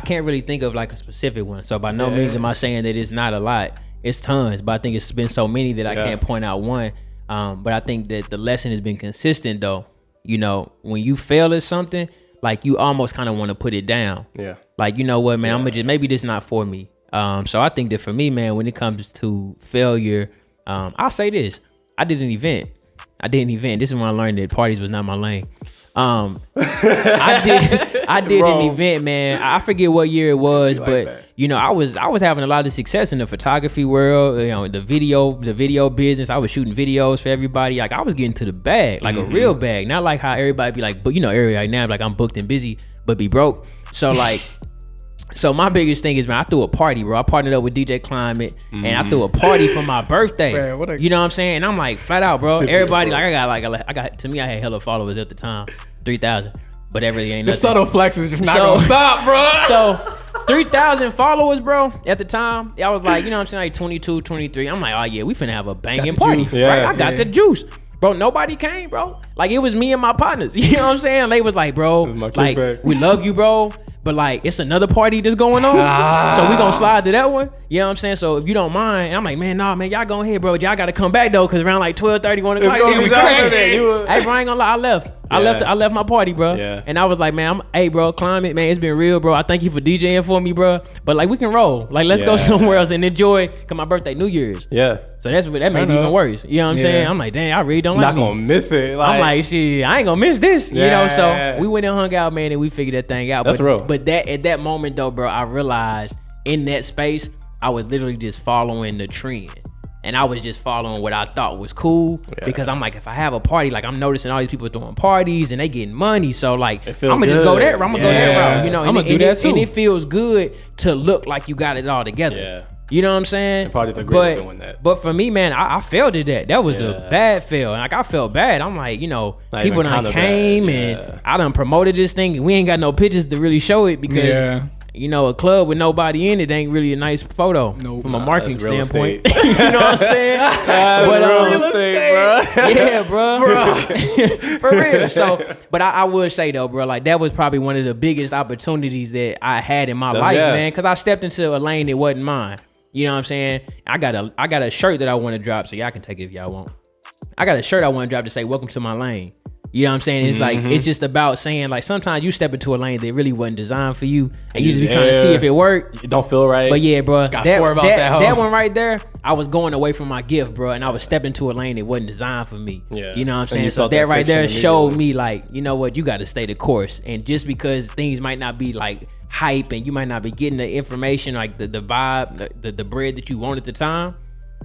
can't really think of like a specific one. So by no means am I saying that it's not a lot. It's tons, but I think it's been so many that I can't point out one. But I think that the lesson has been consistent though. When you fail at something, like you almost kind of want to put it down. Yeah. Like, you know what, man, I'm gonna just, maybe this not for me. So I think that for me, man, when it comes to failure, I'll say this. I did an event. This is when I learned that parties was not my lane. I did an event, man. I forget what year it was, but I was having a lot of success in the photography world, the video business. I was shooting videos for everybody. Like I was getting to the bag, like a real bag, not like how everybody be like, but everybody right now like I'm booked and busy, but be broke. So like. So my biggest thing is, man, I threw a party, bro. I partnered up with DJ Climate, and I threw a party for my birthday. Man, you know what I'm saying? And I'm like, flat out, bro. Everybody, like, I got. To me, I had hella followers at the time, 3,000. But that really ain't nothing. The subtle flex is just not gonna stop, bro. So 3,000 followers, bro. At the time, I was like, I'm saying, like 22, 23. I'm like, oh yeah, we finna have a banging party. Right? I got the juice. Bro, nobody came, bro. Like, it was me and my partners. You know what I'm saying? They was like, bro, like, we love you, bro. But like, it's another party that's going on. So we gonna slide to that one. You know what I'm saying? So if you don't mind, I'm like, man, nah, man, y'all go ahead, bro. Y'all gotta come back though, cause around like 12:30, 1 o'clock. Hey, bro, I ain't gonna lie, I left. I left my party, bro. Yeah. And I was like, man, hey, bro, Climate, man, it's been real, bro. I thank you for DJing for me, bro. But like, we can roll. Like, let's go somewhere else and enjoy. Cause my birthday, New Year's. Yeah. So that made it even worse. You know what I'm saying? I'm like, dang, I really don't like not gonna miss it. I'm like, shit, I ain't gonna miss this. So we went and hung out, man, and we figured that thing out. That's real. But at that moment though, bro, I realized in that space, I was literally just following the trend. And I was just following what I thought was cool because I'm like, if I have a party, like I'm noticing all these people throwing parties and they getting money. So like, I'm gonna just go that route. I'm gonna go that route. I'm gonna do that too. And it feels good to look like you got it all together. Yeah. You know what I'm saying? And parties are great at doing that. But for me, man, I failed at that. That was a bad fail. And like I felt bad. I'm like, people done came and I done promoted this thing and we ain't got no pictures to really show it because a club with nobody in it ain't really a nice photo from a marketing standpoint. You know what I'm saying? Real estate, bro. Yeah, bro. For real. So, but I would say though, bro, like that was probably one of the biggest opportunities that I had in my life, man, because I stepped into a lane that wasn't mine. You know what I'm saying? I got a shirt that I want to drop, so y'all can take it if y'all want. I got a shirt I want to drop to say "Welcome to my lane." You know what I'm saying? It's like, it's just about saying, like, sometimes you step into a lane that really wasn't designed for you, and you just be trying to see if it worked. It don't feel right. But yeah, bro, that one right there, I was going away from my gift, bro, and I was stepping into a lane that wasn't designed for me. Yeah. You know what I'm saying? So that right there showed me, like, you know what, you got to stay the course. And just because things might not be like hype and you might not be getting the information, like the vibe, the bread that you want at the time,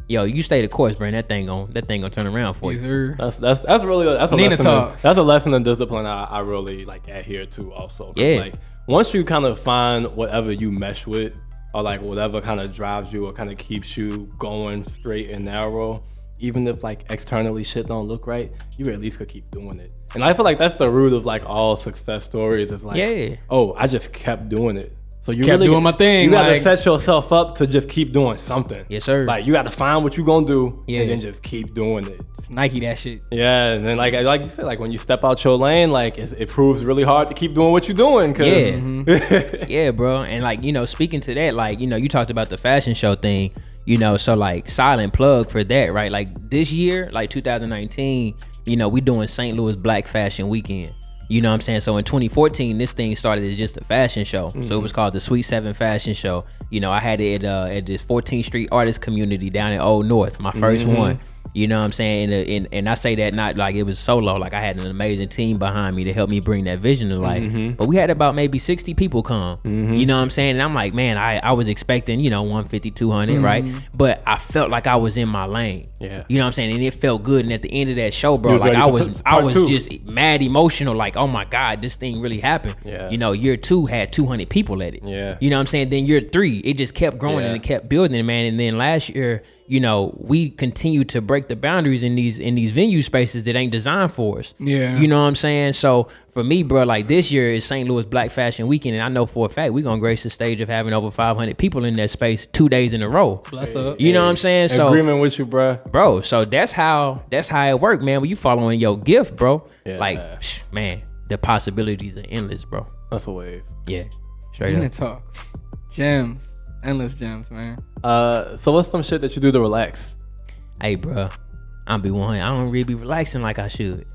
yo, you stay the course, bro. And that thing gonna turn around for you. That's really a Nina lesson. That's a lesson in discipline I really like adhere to also. Yeah. Like once you kind of find whatever you mesh with, or like whatever kind of drives you or kind of keeps you going straight and narrow, even if like externally shit don't look right, you at least could keep doing it. And I feel like that's the root of like all success stories. Is like, oh, I just kept doing it. So you kept really doing my thing. You gotta set yourself up to just keep doing something. Yes, sir. Like you gotta find what you gonna do, and then just keep doing it. Just Nike that shit. Yeah, and then like you said, like when you step out your lane, like it proves really hard to keep doing what you're doing. Yeah, bro. And like, you know, speaking to that, like, you know, you talked about the fashion show thing, you know, so like silent plug for that, right? Like this year, like 2019, you know, we doing St. Louis Black Fashion Weekend. You know what I'm saying? So in 2014, this thing started as just a fashion show. So it was called the Sweet 7 Fashion Show. You know, I had it at this 14th Street artist community down in Old North, my first one. You know what I'm saying? And I say that not like it was solo. Like I had an amazing team behind me to help me bring that vision to life. But we had about maybe 60 people come. You know what I'm saying? And I'm like, man, I was expecting, you know, 150, 200, right? But I felt like I was in my lane. Yeah. You know what I'm saying? And it felt good. And at the end of that show, bro, like I was just mad emotional. Like, oh my God, this thing really happened. Yeah. You know, year 2 had 200 people at it. Yeah. You know what I'm saying? Then year 3, it just kept growing and it kept building, man. And then last year, you know, we continue to break the boundaries in these venue spaces that ain't designed for us. Yeah. You know what I'm saying? So for me, bro, like this year is St. Louis Black Fashion Weekend, and I know for a fact we're gonna grace the stage of having over 500 people in that space 2 days in a row. Bless up. You know what I'm saying? So agreement with you, bro. So that's how it worked, man. When you following your gift, bro, Yeah. like, man, the possibilities are endless, bro. That's a wave. Yeah, straight Nina up. talk. Gems. Endless gems, man. So what's some shit that you do to relax? Hey, bro, I'm be one. I don't really be relaxing like I should.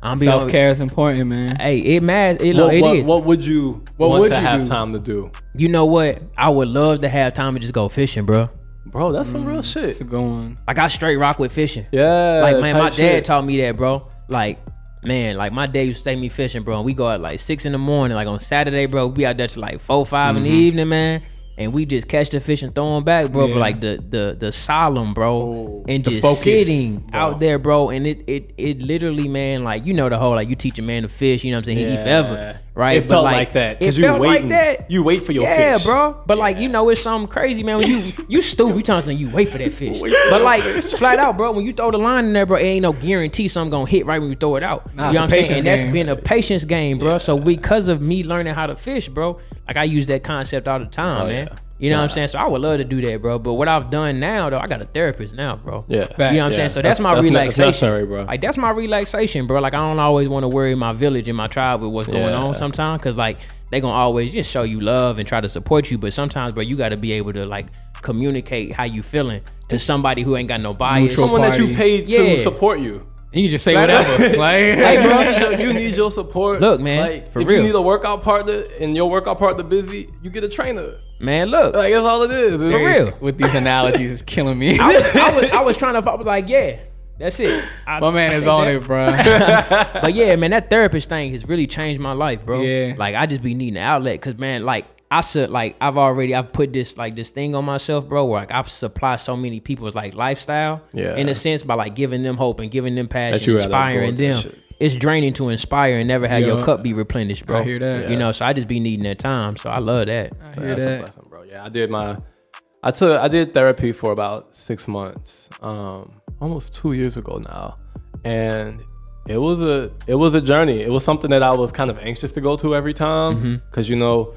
Self-care is important, man. Hey, it matters. It is. What would you want to have time to do? You know what? I would love to have time to just go fishing, bro. Bro, that's some real shit. It's a good one. Like I straight rock with fishing. Yeah. Like, man, my dad shit. taught me that, bro. Like, man, like my dad used to take me fishing, bro. And we go at like 6 in the morning. Like on Saturday, bro, we out there till like 4, 5 in the evening, man. And we just catch the fish and throw them back, bro. Yeah. But like the solemn, bro, and the just focus, sitting bro. out there, bro. And it literally, man, like, you know the whole, like, you teach a man to fish, you know what I'm saying? He eat forever, right? It felt like that. It you felt waiting, like that. You wait for your fish. Yeah, bro. But like, you know, it's something crazy, man. When you stupid, you trying to say you wait for that fish. But like, flat out, bro, when you throw the line in there, bro, it ain't no guarantee something gonna hit right when you throw it out. Nah, you know what I'm saying? And that's game. been a patience game, bro. So because of me learning how to fish, bro, like I use that concept all the time, man. You know what I'm saying? So I would love to do that, bro. But what I've done now, though, I got a therapist now, bro. Yeah. You know what I'm saying? So that's my relaxation. Necessary, bro. Like, that's my relaxation, bro. Like, I don't always want to worry my village and my tribe with what's going on sometimes. Because, like, they going to always just show you love and try to support you. But sometimes, bro, you got to be able to, like, communicate how you feeling to somebody who ain't got no bias. Someone that you paid to support you. You can just say whatever. Like, hey, bro, you need your support. Look, man, like, for if real. you need a workout partner and your workout partner busy, you get a trainer. Man, look. Like, that's all it is. For real. with these analogies, it's killing me. I was trying to, I was like, yeah, that's it. My man is on it, bro. But yeah, man, that therapist thing has really changed my life, bro. Yeah. Like, I just be needing an outlet, cause man, like, I've put this thing on myself, bro, where like I've supplied so many people's like lifestyle, in a sense, by like giving them hope and giving them passion, inspiring them. It's draining to inspire and never have your cup be replenished, bro. I hear that. You know, so I just be needing that time. So I love that. I hear that. A blessing, bro. Yeah, I did therapy for about 6 months, almost 2 years ago now, and it was a journey. It was something that I was kind of anxious to go to every time, because you know,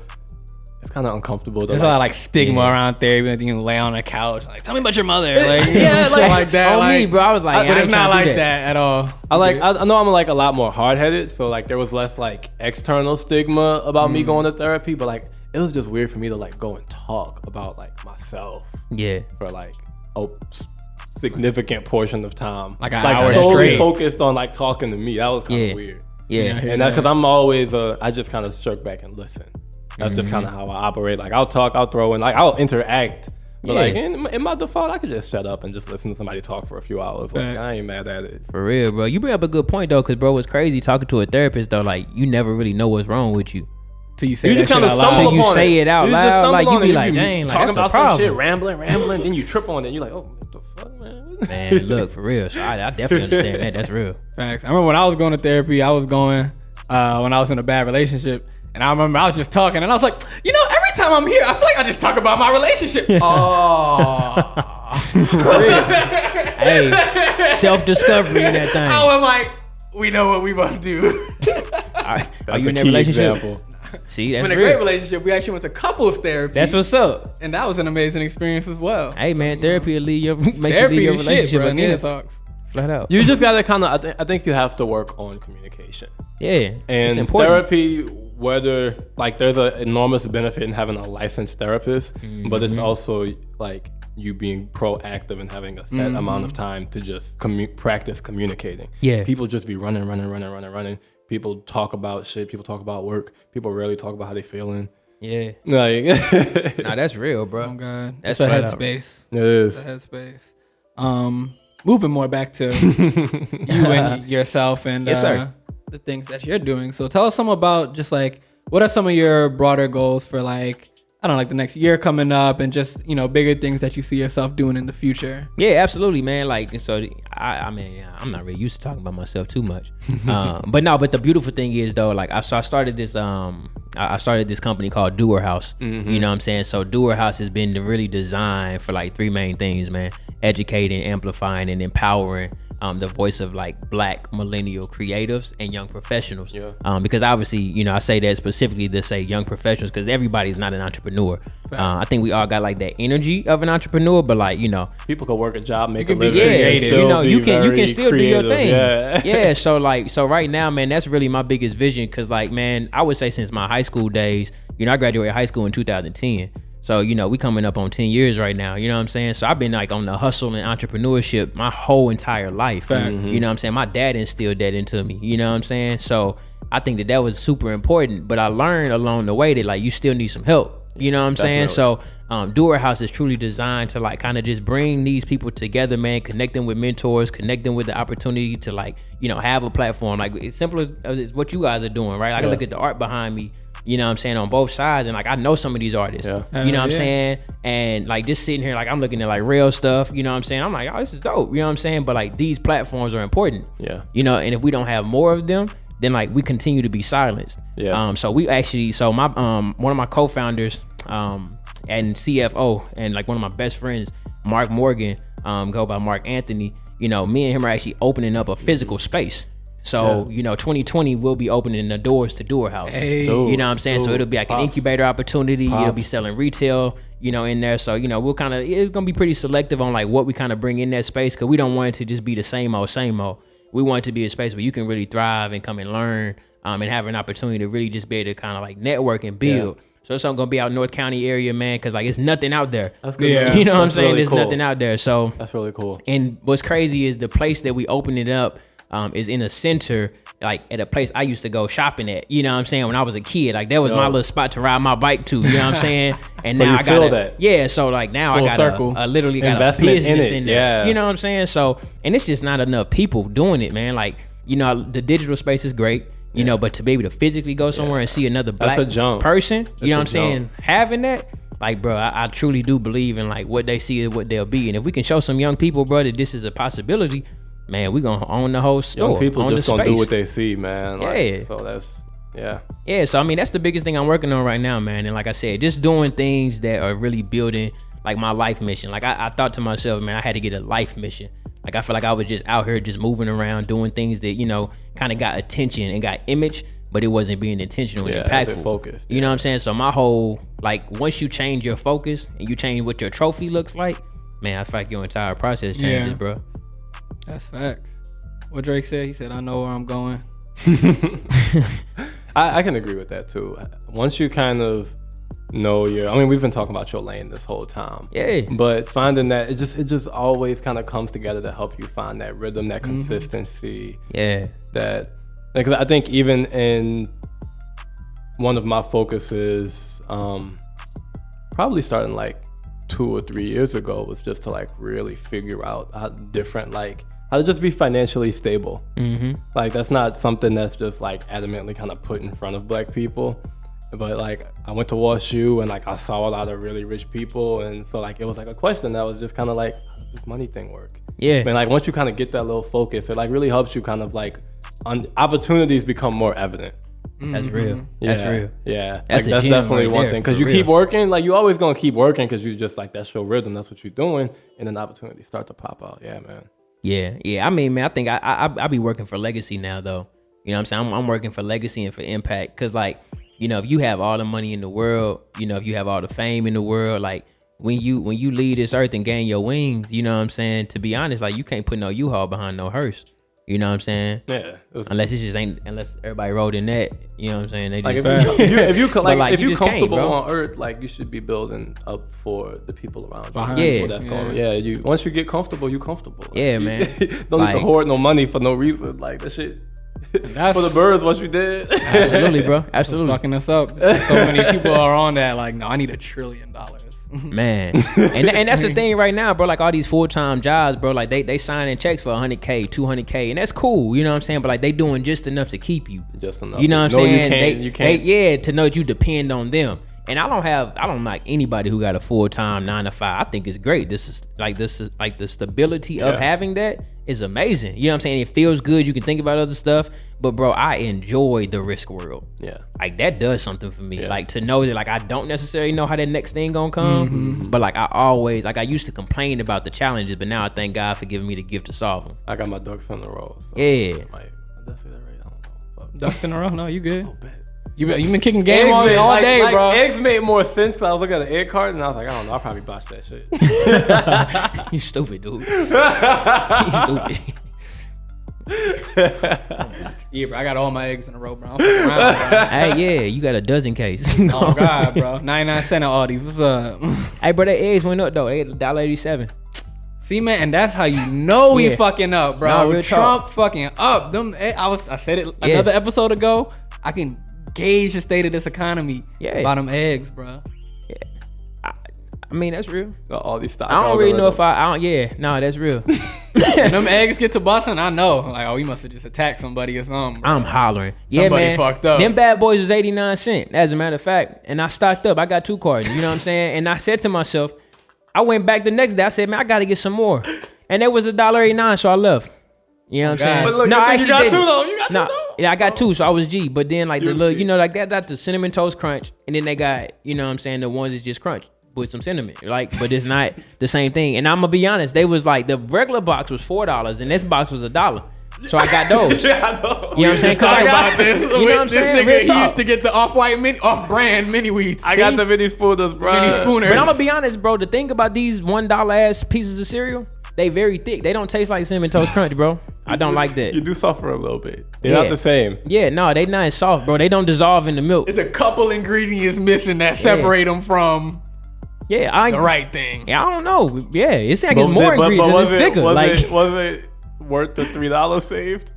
it's kind of uncomfortable. There's a lot of like stigma around therapy. You can lay on a couch, like, tell me about your mother, like, shit like that. On like, me, bro. I was like, but I it's not like that at all. I know I'm like a lot more hard headed, so like there was less like external stigma about me going to therapy, but like it was just weird for me to like go and talk about like myself. Yeah. For like significant portion of time, like an hour solely straight, focused on like talking to me. That was kind of weird. Yeah, and that's because I'm always I just kind of shirk back and listen. That's just kind of how I operate. Like I'll talk, I'll throw in, like I'll interact. But like in my default, I could just shut up and just listen to somebody talk for a few hours. Like I ain't mad at it. For real, bro. You bring up a good point though, because bro, it's crazy talking to a therapist though. Like you never really know what's wrong with you till you say you that just shit out loud. Till you say it out loud, like you be like, dang, like talking that's a about problem. some shit, rambling, then you trip on it. You're like, oh, what the fuck, man? Man, look, for real. So I definitely understand that. That's real. Facts. I remember when I was going to therapy, I was going when I was in a bad relationship. And I remember I was just talking, and I was like, every time I'm here, I feel like I just talk about my relationship. Hey, self-discovery in that thing. I was like, we know what we both do. Are you in that relationship? Example. See, that's In a real. great relationship, we actually went to couples therapy. That's what's up. And that was an amazing experience as well. Hey, man, therapy will make you leave Therapy your is shit, relationship. bro. Again. Nina talks. Flat out. You just gotta kind of. I think you have to work on communication. Yeah, it's And important. therapy, whether like there's an enormous benefit in having a licensed therapist, but it's also like you being proactive and having a set amount of time to just practice communicating. Yeah. People just be running. People talk about shit. People talk about work. People rarely talk about how they feeling. Yeah. Like, Nah, that's real, bro. Oh, God. That's It's a flat out. headspace. it is. It's a headspace. Moving more back to you and yourself and Yes, sir. the things that you're doing. So tell us some about just like, what are some of your broader goals for like, I don't know, like the next year coming up and just, bigger things that you see yourself doing in the future? Yeah, absolutely, man. Like, so I mean, I'm not really used to talking about myself too much, but the beautiful thing is though, like, I started this, I started this company called Doer House. You know what I'm saying? So Doer House has been really designed for like three main things, man: educating, amplifying, and empowering the voice of like Black millennial creatives and young professionals. Yeah. Because obviously, I say that specifically to say young professionals because everybody's not an entrepreneur. I think we all got like that energy of an entrepreneur, but like, People can work a job, make a can be living. creative. you can still do your creative. thing. Yeah. So right now, man, that's really my biggest vision. Cause like, man, I would say since my high school days, I graduated high school in 2010. So, we coming up on 10 years right now, you know what I'm saying? So I've been like on the hustle and entrepreneurship my whole entire life. You know what I'm saying? My dad instilled that into me, you know what I'm saying? So I think that was super important, but I learned along the way that like, you still need some help, you know what I'm saying? So Doer House is truly designed to like kind of just bring these people together, man, connect them with mentors, connect them with the opportunity to like, have a platform. Like it's simple as what you guys are doing, right? I can look at the art behind me, you know what I'm saying, on both sides, and like I know some of these artists, you know what I'm saying, and like just sitting here like I'm looking at like real stuff, you know what I'm saying, I'm like, oh, this is dope, you know what I'm saying, but like these platforms are important, and if we don't have more of them, then like we continue to be silenced. So we actually, my one of my co-founders and CFO and like one of my best friends, Mark Morgan, go by Mark Anthony, me and him are actually opening up a physical space. So, 2020 we'll be opening the doors to Doer House. Hey. You know what I'm saying? So it'll be like an incubator opportunity. It'll be selling retail, in there. So, we'll it's going to be pretty selective on like what we kind of bring in that space, because we don't want it to just be the same old. We want it to be a space where you can really thrive and come and learn and have an opportunity to really just be able to kind of like network and build. So it's something going to be out North County area, man, because like it's nothing out there. That's good. Yeah. You know what I'm That's saying? really There's cool. nothing out there. So That's really cool. And what's crazy is the place that we opened it up is in a center, like at a place I used to go shopping at, you know what I'm saying, when I was a kid. Like that was my little spot to ride my bike to, you know what I'm saying? And So now you I feel got that. Yeah, so like now Full I got circle. a literally got Investment a business in it, in there. yeah. You know what I'm saying? So, and it's just not enough people doing it, man. Like, the digital space is great, but to be able to physically go somewhere and see another Black a jump. person, you know what I'm a saying, jump. having that, like, bro, I truly do believe in like what they see is what they'll be. And if we can show some young people, bro, that this is a possibility, man, we gonna own the whole store. Young people own just the gonna do space. what they see, man. Yeah. So that's, Yeah, so I mean, that's the biggest thing I'm working on right now, man. And like I said, just doing things that are really building like my life mission. Like I thought to myself, man, I had to get a life mission. Like I feel like I was just out here just moving around doing things that, kind of got attention and got image, but it wasn't being intentional and impactful. Focused. You know what I'm saying? So my whole, like, once you change your focus and you change what your trophy looks like, man, I feel like your entire process changes, bro. That's facts. What Drake said, he said, I know where I'm going. I can agree with that too. Once you kind of know your. I mean, we've been talking about your lane this whole time. Yeah. But finding that it just always kind of comes together to help you find that rhythm, that consistency. Yeah. That, because I think even in one of my focuses, probably starting like 2 or 3 years ago, was just to like really figure out how to just be financially stable. Like that's not something that's just like adamantly kind of put in front of black people. But like I went to WashU and like I saw a lot of really rich people, and so like it was like a question that was just kind of like, how does this money thing work? Yeah. And like once you kind of get that little focus, it like really helps you kind of like opportunities become more evident. That's real. That's real. Yeah, That's like, that's definitely one thing, because you keep working, like you always gonna keep working because you just like that's your rhythm, that's what you're doing, and then opportunities start to pop out. Yeah, man. Yeah. I mean, man, I think I be working for legacy now, though. You know what I'm saying? I'm working for legacy and for impact, because like, you know, if you have all the money in the world, you know, if you have all the fame in the world, like when you leave this earth and gain your wings, you know what I'm saying? To be honest, like you can't put no U-Haul behind no hearse. You know what I'm saying? Yeah. Unless everybody rode in that. You know what I'm saying? They like just, if you comfortable can't, on earth, like you should be building up for the people around you. Yeah. That's going. Yeah. Once you get comfortable, you comfortable. Like, Yeah, man. Don't need to hoard no money for no reason. Like that shit. For the birds, once you did. Absolutely, bro. Absolutely. That's fucking us up. So many people are on that. Like, no, I need $1 trillion. Man, and that's the thing right now, bro. Like all these full-time jobs, bro. Like they signing checks for $100K, $200K, and that's cool. You know what I'm saying? But like they doing just enough to keep you. Just enough. You know what I'm saying? You can't. To know that you depend on them. And I don't like anybody who got a full-time 9 to 5. I think it's great. This is like the stability of having that is amazing. You know what I'm saying? It feels good. You can think about other stuff. But bro, I enjoy the risk world. Yeah. Like that does something for me. Yeah. Like to know that like I don't necessarily know how that next thing gonna come. But like I used to complain about the challenges, but now I thank God for giving me the gift to solve them. I got my ducks in a row. So yeah. Like, did I say that right? I don't know. Fuck. Ducks in a row? No, you good. Oh, bet. You been kicking game all day, bro. Eggs made more sense because I was looking at the egg card and I was like, I don't know, I'll probably botch that shit. You stupid, dude. You stupid. Yeah, bro, I got all my eggs in a row, bro. I'm fucking around, bro. Hey, yeah, you got a dozen case. Oh God, bro, 99 cents at Aldi's. What's up? Hey, bro, the eggs went up though. They $1.87. See, man, and that's how you know we fucking up, bro. No, Trump fucking up. I said it another episode ago. I can gauge the state of this economy by them eggs, bro. Yeah, I mean that's real. All these stocks. I don't really know if that's real. When them eggs get to busting, I know. Like, oh, we must have just attacked somebody or something, bro. I'm hollering. Somebody man. Fucked up. Them bad boys was 89 cents, as a matter of fact. And I stocked up. I got 2 cartons. You know what I'm saying? And I said to myself, I went back the next day. I said, man, I got to get some more. And it was $1.89, so I left. You know what I'm saying? But look, you got 2 though. You got 2 though. Yeah, I got 2, so I was G. But then like the little, you know, like that's the cinnamon toast crunch, and then they got, you know what I'm saying, the ones that just crunch with some cinnamon. Like, but it's not the same thing. And I'm gonna be honest, they was like the regular box was $4 and this box was $1. So I got those. Yeah, I know. You know what I'm saying? Talk about this. You know what I'm saying? This nigga, he used to get the off-brand mini wheats. I got the mini spooners, bro. Mini spooners. But I'm gonna be honest, bro. The thing about these $1 ass pieces of cereal, they very thick. They don't taste like cinnamon toast crunch, bro. I don't like that. You do suffer a little bit. They're not the same. Yeah, no, they not soft, bro. They don't dissolve in the milk. There's a couple ingredients missing that separate them from the right thing. Yeah, I don't know. Yeah, it's like it's more ingredients. It's thicker. Was it worth the $3 saved?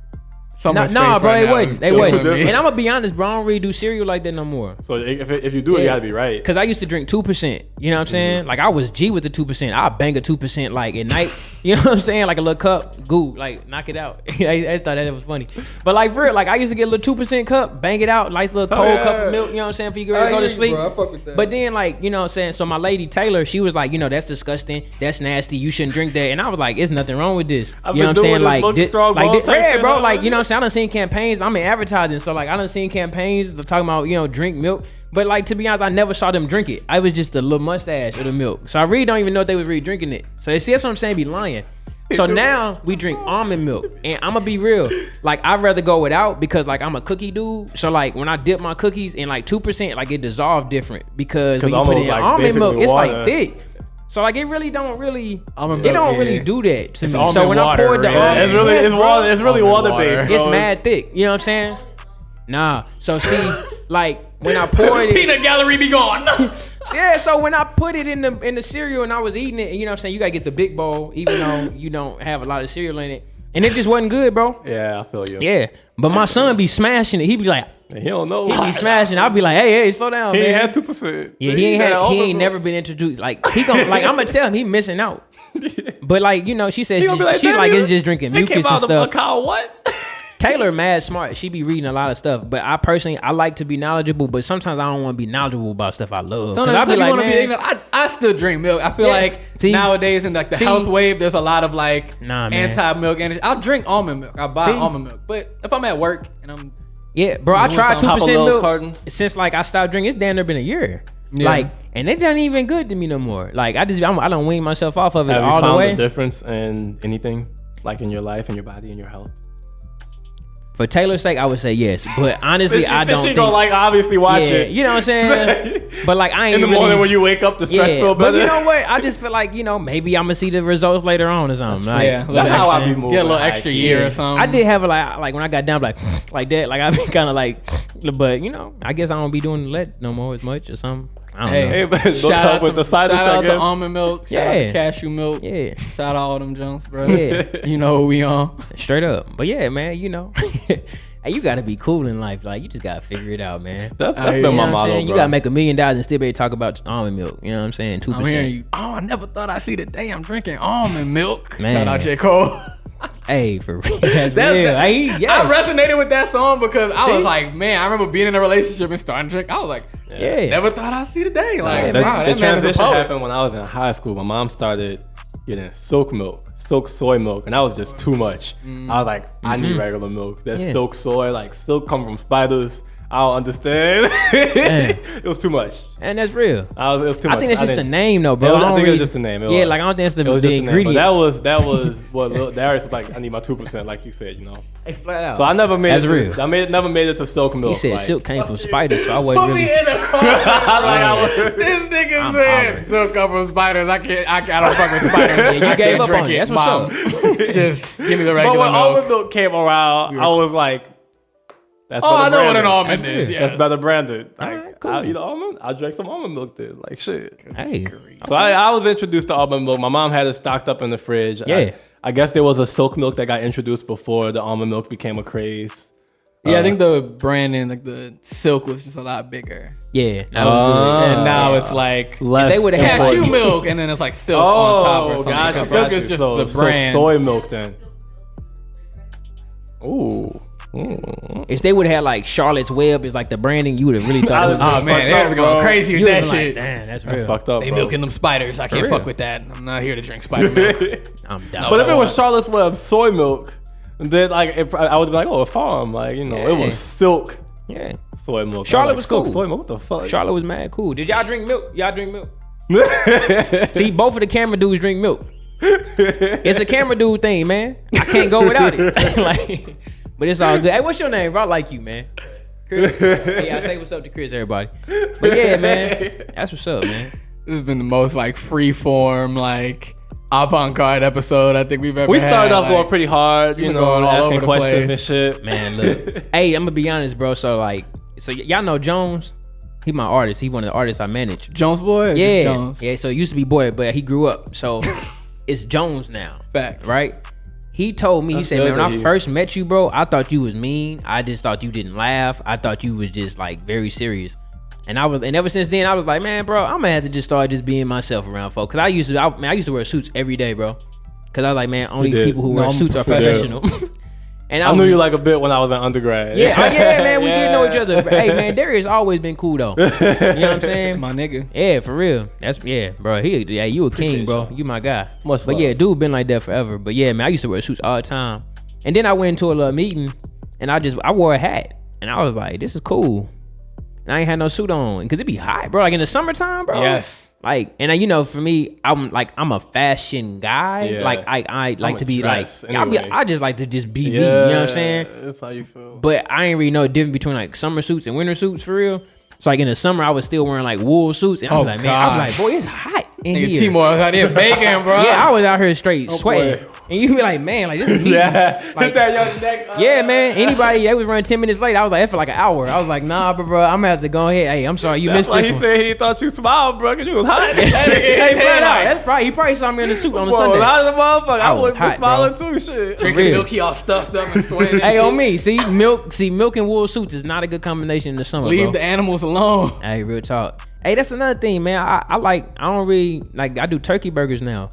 Nah, bro, they wasn't. And I'm gonna be honest, bro, I don't really do cereal like that no more. So if you do it, you gotta be right. Cause I used to drink 2%. You know what I'm saying? Like I was G with the 2%. I'll bang a 2% like at night. You know what I'm saying? Like a little cup, like knock it out. I just thought that was funny. But like for real, like I used to get a little 2% cup, bang it out, nice little cold cup of milk. You know what I'm saying? For you girls to go to sleep. Bro, I fuck with that. But then like, you know what I'm saying? So my lady Taylor, she was like, you know, that's disgusting. That's nasty. You shouldn't drink that. And I was like, there's nothing wrong with this. You know what I'm saying? Like, bro. Like you know what I'm saying? I done seen campaigns. I'm in advertising, so like I done seen campaigns talking about, you know, drink milk. But like to be honest, I never saw them drink it. I was just a little mustache of the milk. So I really don't even know if they was really drinking it. So they see, that's what I'm saying, be lying. So now we drink almond milk. And I'm gonna be real. Like I'd rather go without because like I'm a cookie dude. So like when I dip my cookies in like 2%, like it dissolved different. Because when you put it in almond milk, it's like thick. So like it really don't really do that to me. So when I poured the almond, it's really water based. It's mad thick. You know what I'm saying? Nah. So see, like when I poured it, Peanut gallery be gone. yeah. So when I put it in the cereal and I was eating it, you know what I'm saying, you gotta get the big bowl, even though you don't have a lot of cereal in it, and it just wasn't good, bro. Yeah, I feel you. Yeah, but my son be smashing it. He be like, He don't know. he be smashing. I'll be like, hey, slow down, He man. ain't had 2%. Yeah, he ain't never been introduced. Like he gonna like I'm gonna tell him he missing out. But like, you know, she said she's like it's just drinking mucus and stuff. What? Taylor mad smart. She be reading a lot of stuff. But I personally, I like to be knowledgeable, but sometimes I don't want to be knowledgeable about stuff I love. Sometimes I be like, man, I still drink milk. I feel like nowadays in like the health wave, there's a lot of like anti-milk energy. I'll drink almond milk. I'll buy almond milk. But if I'm at work and I'm bro, I tried 2% milk carton. since like I stopped drinking. It's damn near been a year. Yeah. Like, and it ain't even good to me no more. Like I don't wean myself off of it Have all you the found way. the difference in anything, like in your life, in your body, in your health? For Taylor's sake, I would say yes. But honestly, I don't think. Gonna like obviously watch it. You know what I'm saying? But like I ain't in the morning when you wake up, the stress feel better. But you know what? I just feel like, you know, maybe I'm gonna see the results later on or something. Like, that's how I be moving. Get a little extra year or something. I did have a like when I got down like that. Like I be kind of like, but you know, I guess I don't be doing lead no more as much or something. I don't know. Hey, but shout out with the shout out the almond milk. Shout out the cashew milk. Yeah. Shout out all them junks, bro. Yeah. You know who we on. Straight up. But yeah, man, you know. Hey, you gotta be cool in life. Like you just gotta figure it out, man. That's been my motto, bro. You gotta make $1 million and still be able to talk about almond milk. You know what I'm saying? 2%. I'm hearing you. Oh, I never thought I'd see the day I'm drinking almond milk. Man. Shout out J. Cole. Hey, for real. That's real. I resonated with that song because I was like, man, I remember being in a relationship and starting to drink. I was like, never thought I'd see the day. Like, wow, the that man is a transition poet. happened when I was in high school. My mom started getting silk soy milk, and that was just too much. I was like, I need regular milk. That silk soy, like silk come from spiders. I don't understand. It was too much. And that's real. It was too much. I think it's just the name though, bro. I think it was just the name. Like I don't think it's the ingredients. But that was what Darius was like. I need my 2%, like you said, you know. Hey, flat out. So I never made That's it. real. Never made it to silk milk. He said like, silk came from spiders, so I wasn't Put really. me in a car. This nigga said silk come from spiders. I don't fuck with spiders. Yeah, you I gave can't up drink on it. it. That's what's Mom. up. Just give me the But regular when milk. almond milk came around, I was like, that's Oh, I better know what an branded. almond is. That's Yes. better branded. Alright, Like, cool. I eat almond. I drank some almond milk then. Like shit. Hey, So I was introduced to almond milk. My mom had it stocked up in the fridge. Yeah. I guess there was a silk milk that got introduced before the almond milk became a craze. Yeah, I think the branding, like the silk, was just a lot bigger. yeah, that was And now it's like Less they would've had cashew milk, and then it's like silk on top or something. gotcha, Because silk gotcha. is just So the silk brand. soy milk then. Ooh. good. If they would have had like Charlotte's Web as like the branding, you would have really thought it was. Oh man, fucked they're up, going bro. crazy you with that would've been shit. like, damn, that's That's real. fucked up, They bro. milking them spiders. I can't real. fuck with that. I'm not here to drink spider milk. I'm down. But if it was Charlotte's Web soy milk, then like I would be like, oh, a farm, like it Yeah. was silk Yeah, soy milk. Charlotte I'm was silk cool. Soy milk, what the fuck? Charlotte was mad cool. Did y'all drink milk? Y'all drink milk? See, both of the camera dudes drink milk. It's a camera dude thing, man. I can't go without it. Like, but it's all good. Hey, what's your name, bro? I like you, man. Chris. Hey, I say what's up to Chris, everybody. But yeah, man, that's what's up, man. This has been the most like free form, like avant-garde episode I think we've ever We had. started off Like, going pretty hard, you been know, going all asking over the questions place. and shit. Man, look. Hey, I'm gonna be honest, bro. So like, y'all know Jones? He my artist. He one of the artists I manage. Jones Boy? Or just Yeah, Jones? yeah. So it used to be Boy, but he grew up. So it's Jones now. Facts. Right? He told me, That's he said, man, good when to I hear. first met you, bro, I thought you was mean. I just thought you didn't laugh. I thought you was just like very serious. And ever since then, I was like, man, bro, I'm gonna have to just start just being myself around folk. Cause I used to wear suits every day, bro. Cause I was like, man, only You did. people who No, wear I'm suits are professional. professional. And I knew you like a bit when I was in undergrad. yeah, oh, yeah, man, we did know each Yeah. other. But, hey, man, Darius always been cool though. You know what I'm That's saying? my nigga. Yeah, for real. That's bro. You a king, bro. y'all. You my guy. Much but love. yeah, dude been like that forever. But yeah, man, I used to wear suits all the time. And then I went into a little meeting and I wore a hat. And I was like, this is cool. And I ain't had no suit on. Cause it be hot, bro. Like in the summertime, bro. Yes. Like, and you know, for me, I'm a fashion guy. Yeah. Like I like I'm to a be dress like, anyway. I just like to just be me. You know what I'm saying? That's how you feel. But I ain't really know the difference between like summer suits and winter suits for real. So like in the summer, I was still wearing like wool suits, and I was like, man, I was like, boy, it's hot in Nigga here. T-Moore was out there baking, bro. Yeah, I was out here straight Oh, sweating. boy. And you be like, man, like this is heat. Yeah. Like, that your neck. yeah, man. Anybody that was running 10 minutes late, I was like, that for like an hour. I was like, nah, bro, I'm gonna have to go ahead. Hey, I'm sorry, you missed That's why this he one. said he thought you smiled, bro, because you was hot. Hey, flat out. That's probably he probably saw me in the suit on a Boy, Sunday. hot as a motherfucker. I was wouldn't be hot, smiling too, shit. Drinking real. milk, he all stuffed up and sweating. Hey, on me. See, milk and wool suits is not a good combination in the summer, Leave bro. the animals alone. Hey, real talk. Hey, that's another thing, man. I don't really like. I do turkey burgers now.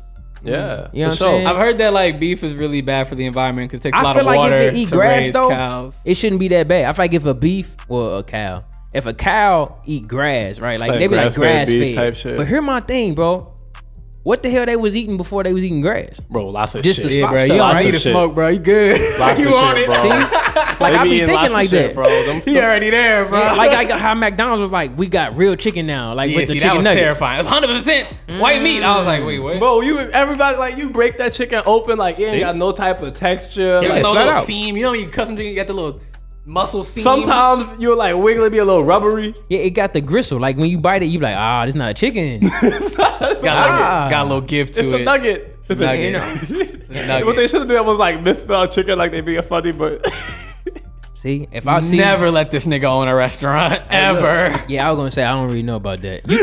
Yeah. You know what I'm for sure. saying? I've heard that like beef is really bad for the environment because it takes a I lot feel of like water if it eat to grass raise though, cows. it shouldn't be that bad. I feel like if a cow eat grass, right? Like they be like grass beef fed. type shit. But here's my thing, bro. What the hell they was eating before they was eating grass? Bro, lots of Just shit. the Yeah, slop bro, stuff, you don't right? need to Shit. smoke, bro. You good? Lots you of want shit, it? bro. See? They Like I be eating lots thinking of like shit, that, bro. Them He already there, bro. Yeah, like how McDonald's was like, we got real chicken now, like Yeah, with the see, chicken that was nuggets. terrifying. It's 100% white meat. I was like, wait, what? Bro, everybody like you break that chicken open like it ain't See? got no type of texture. There's Like, no flat little out. seam. You know when you custom chicken, you got the little muscle seam. sometimes you're like wiggly, be a little rubbery. Yeah, it got the gristle. Like when you bite it, you be like, this is not a chicken. got a little give to It's it. a nugget. It's a Nugget. nugget. What they should have done was like misspelled chicken, like they being funny, but See, if I see Never let this nigga own a restaurant ever. Yeah, I was gonna say I don't really know about that. You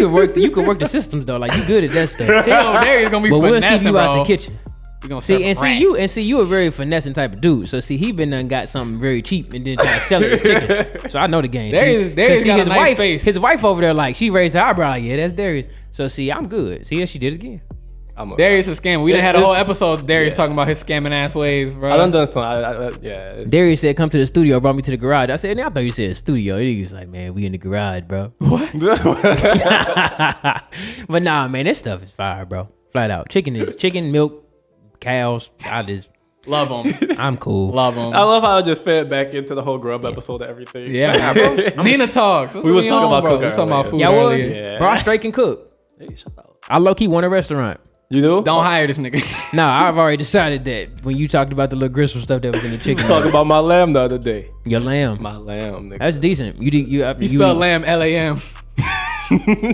could work the systems though. Like you good at that stuff. Darius gonna be But we'll keep finessing, you bro. out the kitchen. We gonna serve rat. See you a very finessing type of dude. So see, he been done got something very cheap and then try to sell it as chicken. So I know the game. Darius See, got a his nice wife, face. His wife over there, like she raised her eyebrow, like yeah, that's Darius. So see, I'm good. See, she did it again. Darius is scamming. We done had a whole episode of Darius talking about his scamming ass ways, bro. I done some. Yeah. Darius said, "Come to the studio." Brought me to the garage. I said, "I thought you said studio." He was like, "Man, we in the garage, bro." What? But nah, man, this stuff is fire, bro. Flat out. Chicken, milk, cows. Love him. I'm cool. Love him. I love how I just fed back into the whole grub episode and everything. Yeah, bro. Nina talks. We was talking about cooking We was talking about earlier. food Yeah, well, earlier. Yeah. bro, I straight can cook. Hey, shut up. I low key want a restaurant. You know? Don't hire this nigga. Nah, I've already decided that when you talked about the little gristle stuff that was in the chicken. Talk about my lamb the other day. Your lamb. My lamb, nigga. That's decent. You spell lamb Lam.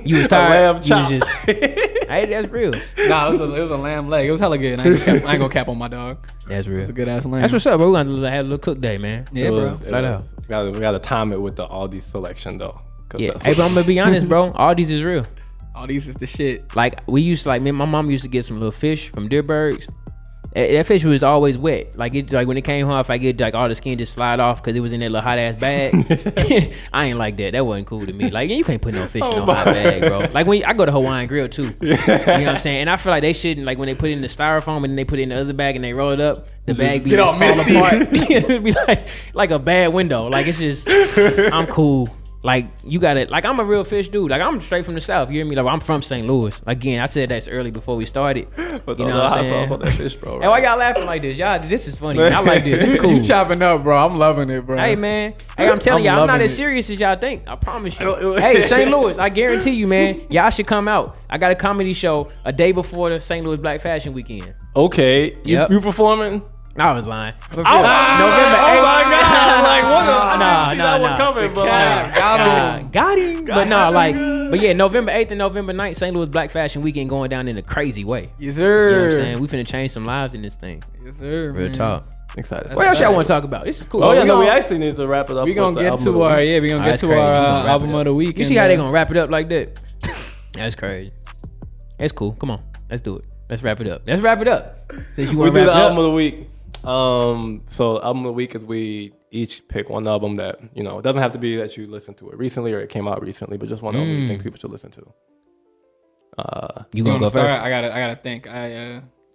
You was tired. lamb You chop. was just, hey, that's real. Nah, it was a lamb leg. It was hella good. I ain't gonna cap on my dog. That's real. It's a good ass lamb. That's what's up, bro. We're gonna have a little cook day, man. Yeah, bro. Flat out. We gotta time it with the Aldi selection though. 'Cause Yeah. that's Hey, but I'm gonna be honest, bro. All these is real. All these is the shit. Like we used to, like me and my mom used to get some little fish from Deerbergs. That fish was always wet. Like when it came home, if I get like all the skin just slide off because it was in that little hot ass bag. I ain't like that. That wasn't cool to me. Like you can't put no fish in no hot bag, bro. Like when I go to Hawaiian Grill too. You know what I'm saying? And I feel like they shouldn't, like when they put it in the styrofoam and then they put it in the other bag and they roll it up, the bag be Get just all fall messy. apart. It'd be like a bad window. Like it's just, I'm cool. Like you got it. Like I'm a real fish dude. Like I'm straight from the south. You hear me? Like I'm from St. Louis. Again, I said that's early before we started. But You know what I'm hot sauce saying? on that fish, bro. Hey, why y'all laughing like this? Y'all, this is funny. I like this. It's cool. You chopping up, bro. I'm loving it, bro. Hey man, hey, I'm telling I'm y'all, I'm not loving as it. serious as y'all think. I promise you. Hey, St. Louis, I guarantee you, man, y'all should come out. I got a comedy show a day before the St. Louis Black Fashion Weekend. Okay. Yep. You performing? I was lying. November November 8th. Oh my god! Like what? Nah, I didn't see that one nah. coming, but Cap, got him. Got him. But yeah, November 8th and November 9th, St. Louis Black Fashion Weekend going down in a crazy way. Yes, You know what I'm sir. saying? We finna change some lives in this thing. Yes, sir. Real man. talk. excited. What else y'all want to talk about? This is cool. Oh yeah, we no, we gonna- actually need to wrap it up. We gonna with the get album to of the our week. we gonna get That's to crazy. our We gonna wrap album it of up. the week. You see how they gonna wrap it up like that? That's crazy. That's cool. Come on, let's do it. Let's wrap it up. Let's wrap it up. Since you We want do to the wrap it album up. of the week. So album of the week is we each pick one album that, you know, it doesn't have to be that you listened to it recently or it came out recently, but just one album you think people should listen to. You gonna go start? first? I gotta think.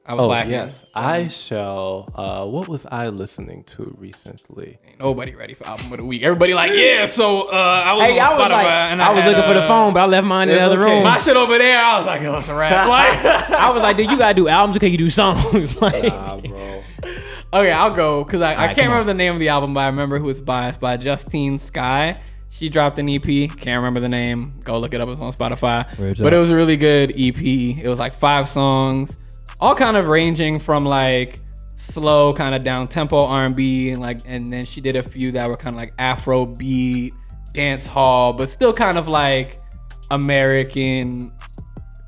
I was Oh lacking. yes, I shall. What was I listening to recently? Ain't nobody ready for album of the week. Everybody like, yeah. So I was Hey, on I was Spotify like, and I was had, looking for the phone, but I left mine in the It's other okay. room. My shit over there. I was like, oh, it's a rap. Like, I was like, dude, you gotta do albums or can you do songs? Like, Bro. okay, I'll go because I right, can't come remember on. the name of the album, but I remember who it's by. It's by Justine Skye. She dropped an EP. Can't remember the name. Go look it up. It's on Spotify. Where's But that? it was a really good EP. It was like 5 songs, all kind of ranging from like slow, kind of down tempo R&B, and then she did a few that were kind of like Afro beat, dance hall, but still kind of like American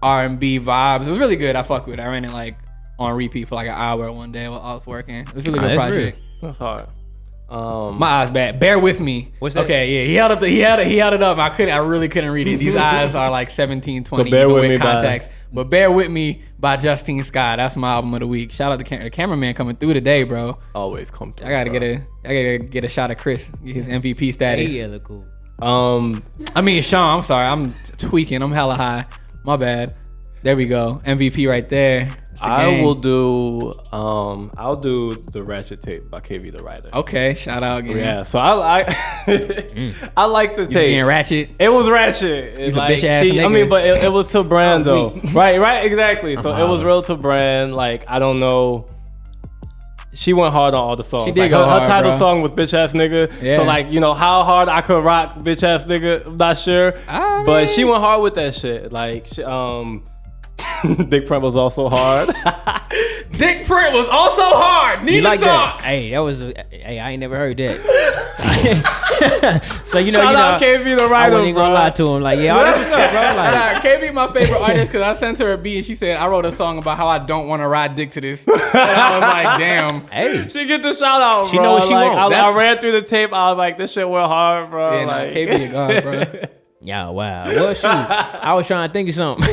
R&B vibes. It was really good. I fuck with it. I ran it like on repeat for like an hour one day while I was working. It was a really good that's project. That's hard. My eyes bad. Bear with me. What's that? Okay, yeah, he held it up. I really couldn't read it. These eyes are like 17, 20 Bear even With with Me contacts. But Bear With Me by Justine Scott. That's my album of the week. Shout out to the cameraman coming through today, bro. Always come through. I gotta get a shot of Chris, get his MVP status. Yeah, look cool. I mean Sean, I'm sorry, I'm tweaking. I'm hella high. My bad. There we go. MVP right there. I'll do the Ratchet Tape by KV the Writer. Okay, shout out again. Yeah, so I I like the He's tape. being ratchet. It was ratchet. He's a bitch ass nigga. I mean, but it was to brand though. Right, exactly. So it was real to brand. Like, I don't know. She went hard on all the songs. She did like, go her hard, title bro. song was Bitch Ass Nigga. Yeah. So like, you know, how hard I could rock Bitch Ass Nigga, I'm not sure. But she went hard with that shit. Like, Dick Print was also hard. Dick Print was also hard. Nina like talks. that? Hey, that was. Hey, I ain't never heard that. So Shout out KV the I Writer, wasn't even gonna lie to him. Like, yeah, that's what's up, bro. Like, KB my favorite artist because I sent her a beat and she said, I wrote a song about how I don't want to ride dick to this. And I was like, damn. hey, She get the shout out, bro. She know what she like, want. I ran through the tape. I was like, this shit went hard, bro. Yeah, like, KB God, bro. yeah, wow. Well, shoot, I was trying to think of something.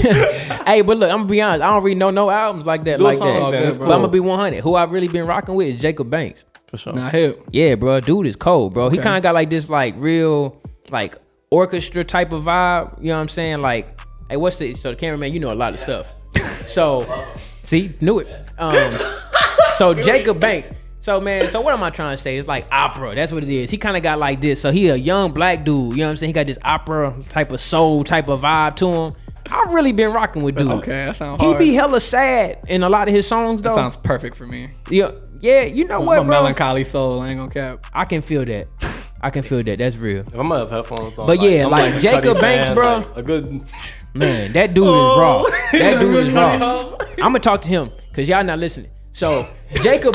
Hey, but look, I'm gonna be honest. I don't really know no albums like that, Do a like song that. like that, it's But cool. I'm gonna be 100. Who I've really been rocking with is Jacob Banks. For sure. Nah, hip. Yeah, bro, dude is cold, bro. He Okay. kind of got like this, like real, like orchestra type of vibe. You know what I'm saying? Like, hey, what's the? So the cameraman, you know a lot of stuff. So, see, knew it. So Jacob Banks. So man, so what am I trying to say? It's like opera. That's what it is. He kind of got like this. So he a young black dude. You know what I'm saying? He got this opera type of soul type of vibe to him. I've really been rocking with dude. Okay, that sounds He hard. be hella sad in a lot of his songs though. That sounds perfect for me. Yeah, you know I'm what, a bro? melancholy soul. I ain't gonna cap. I can feel that. I can feel that. That's real. I might have headphones on. But yeah, I'm like a Jacob Cudi Banks, fan, bro. like, a good. Man, that dude is raw. That dude is raw. Cudi. I'm gonna talk to him because y'all not listening. So Jacob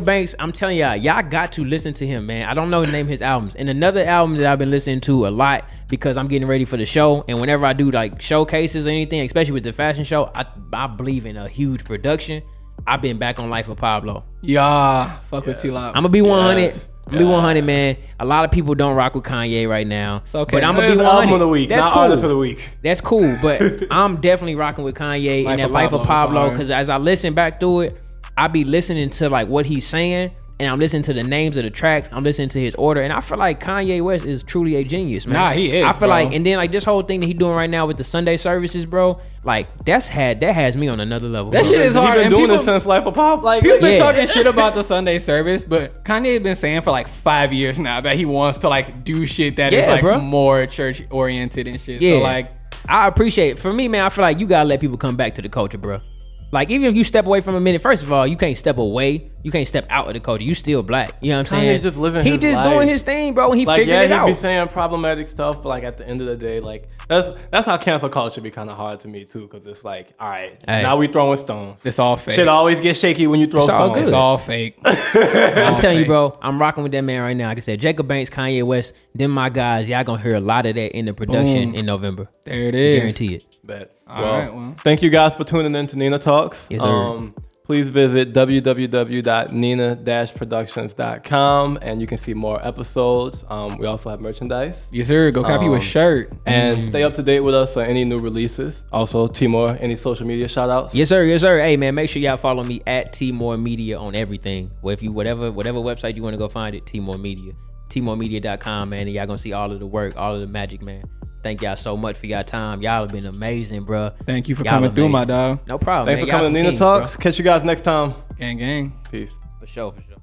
Banks, I'm telling y'all got to listen to him, man. I don't know the name of his albums. And another album that I've been listening to a lot because I'm getting ready for the show. And whenever I do like showcases or anything, especially with the fashion show, I believe in a huge production. I've been back on Life of Pablo. Yeah, fuck with T-Lop. I'm gonna be 100. Yes. I'm gonna be 100, man. A lot of people don't rock with Kanye right now. It's okay. But I'm gonna be It's 100. album of the week, That's not cool. artist of the week. That's cool, but I'm definitely rocking with Kanye Life and that of Life of Pablo Pablo is because as I listen back through it, I be listening to like what he's saying and I'm listening to the names of the tracks. I'm listening to his order, and I feel like Kanye West is truly a genius, man. Nah, he is, I feel bro. like, and then like this whole thing that he doing right now with the Sunday services, bro. Like that has me on another level. That bro. shit is He hard. been And doing people, this since Life of Pop. Like, people been Yeah. talking shit about the Sunday service, but Kanye been saying for like 5 years now that he wants to like do shit that is Yeah, like bro. more church oriented and shit. Yeah, So like, I appreciate it. For me, man, I feel like you gotta let people come back to the culture, bro. Like even if you step away from a minute, first of all, you can't step away. You can't step out of the culture. You still black. You know what I'm Kanye saying? just living he his just life. doing his thing, bro. And he like figured it yeah, he be out. saying problematic stuff, but like at the end of the day, like that's how cancel culture be kind of hard to me too, because it's like, all right, Hey. now we throwing stones. it's all fake. Shit always get shaky when you throw It's all stones. good. It's all fake. I'm telling you, bro, I'm rocking with that man right now. Like I said, Jacob Banks, Kanye West, them my guys. Y'all gonna hear a lot of that in the production Boom. in November. There it is. Guarantee it. Bet. All right, well. Thank you guys for tuning in to Nina Talks. Yes, sir. Please visit www.nina-productions.com and you can see more episodes. We also have merchandise. Yes, sir. Go copy you a shirt. And stay up to date with us for any new releases. Also, T.Moore, any social media shout outs? Yes, sir. Yes, sir. Hey, man, make sure y'all follow me at T.Moore Media on everything. Well, if you whatever website you want to go find it, T.Moore Media, TMoremedia.com, man. And y'all gonna see all of the work, all of the magic, man. Thank y'all so much for y'all time. Y'all have been amazing, bro. Thank you for Y'all coming through, my amazing. dog. No problem. Thanks man. for Y'all coming to some Nina kings, Talks. bro. Catch you guys next time. Gang, gang. Peace. For sure, for sure.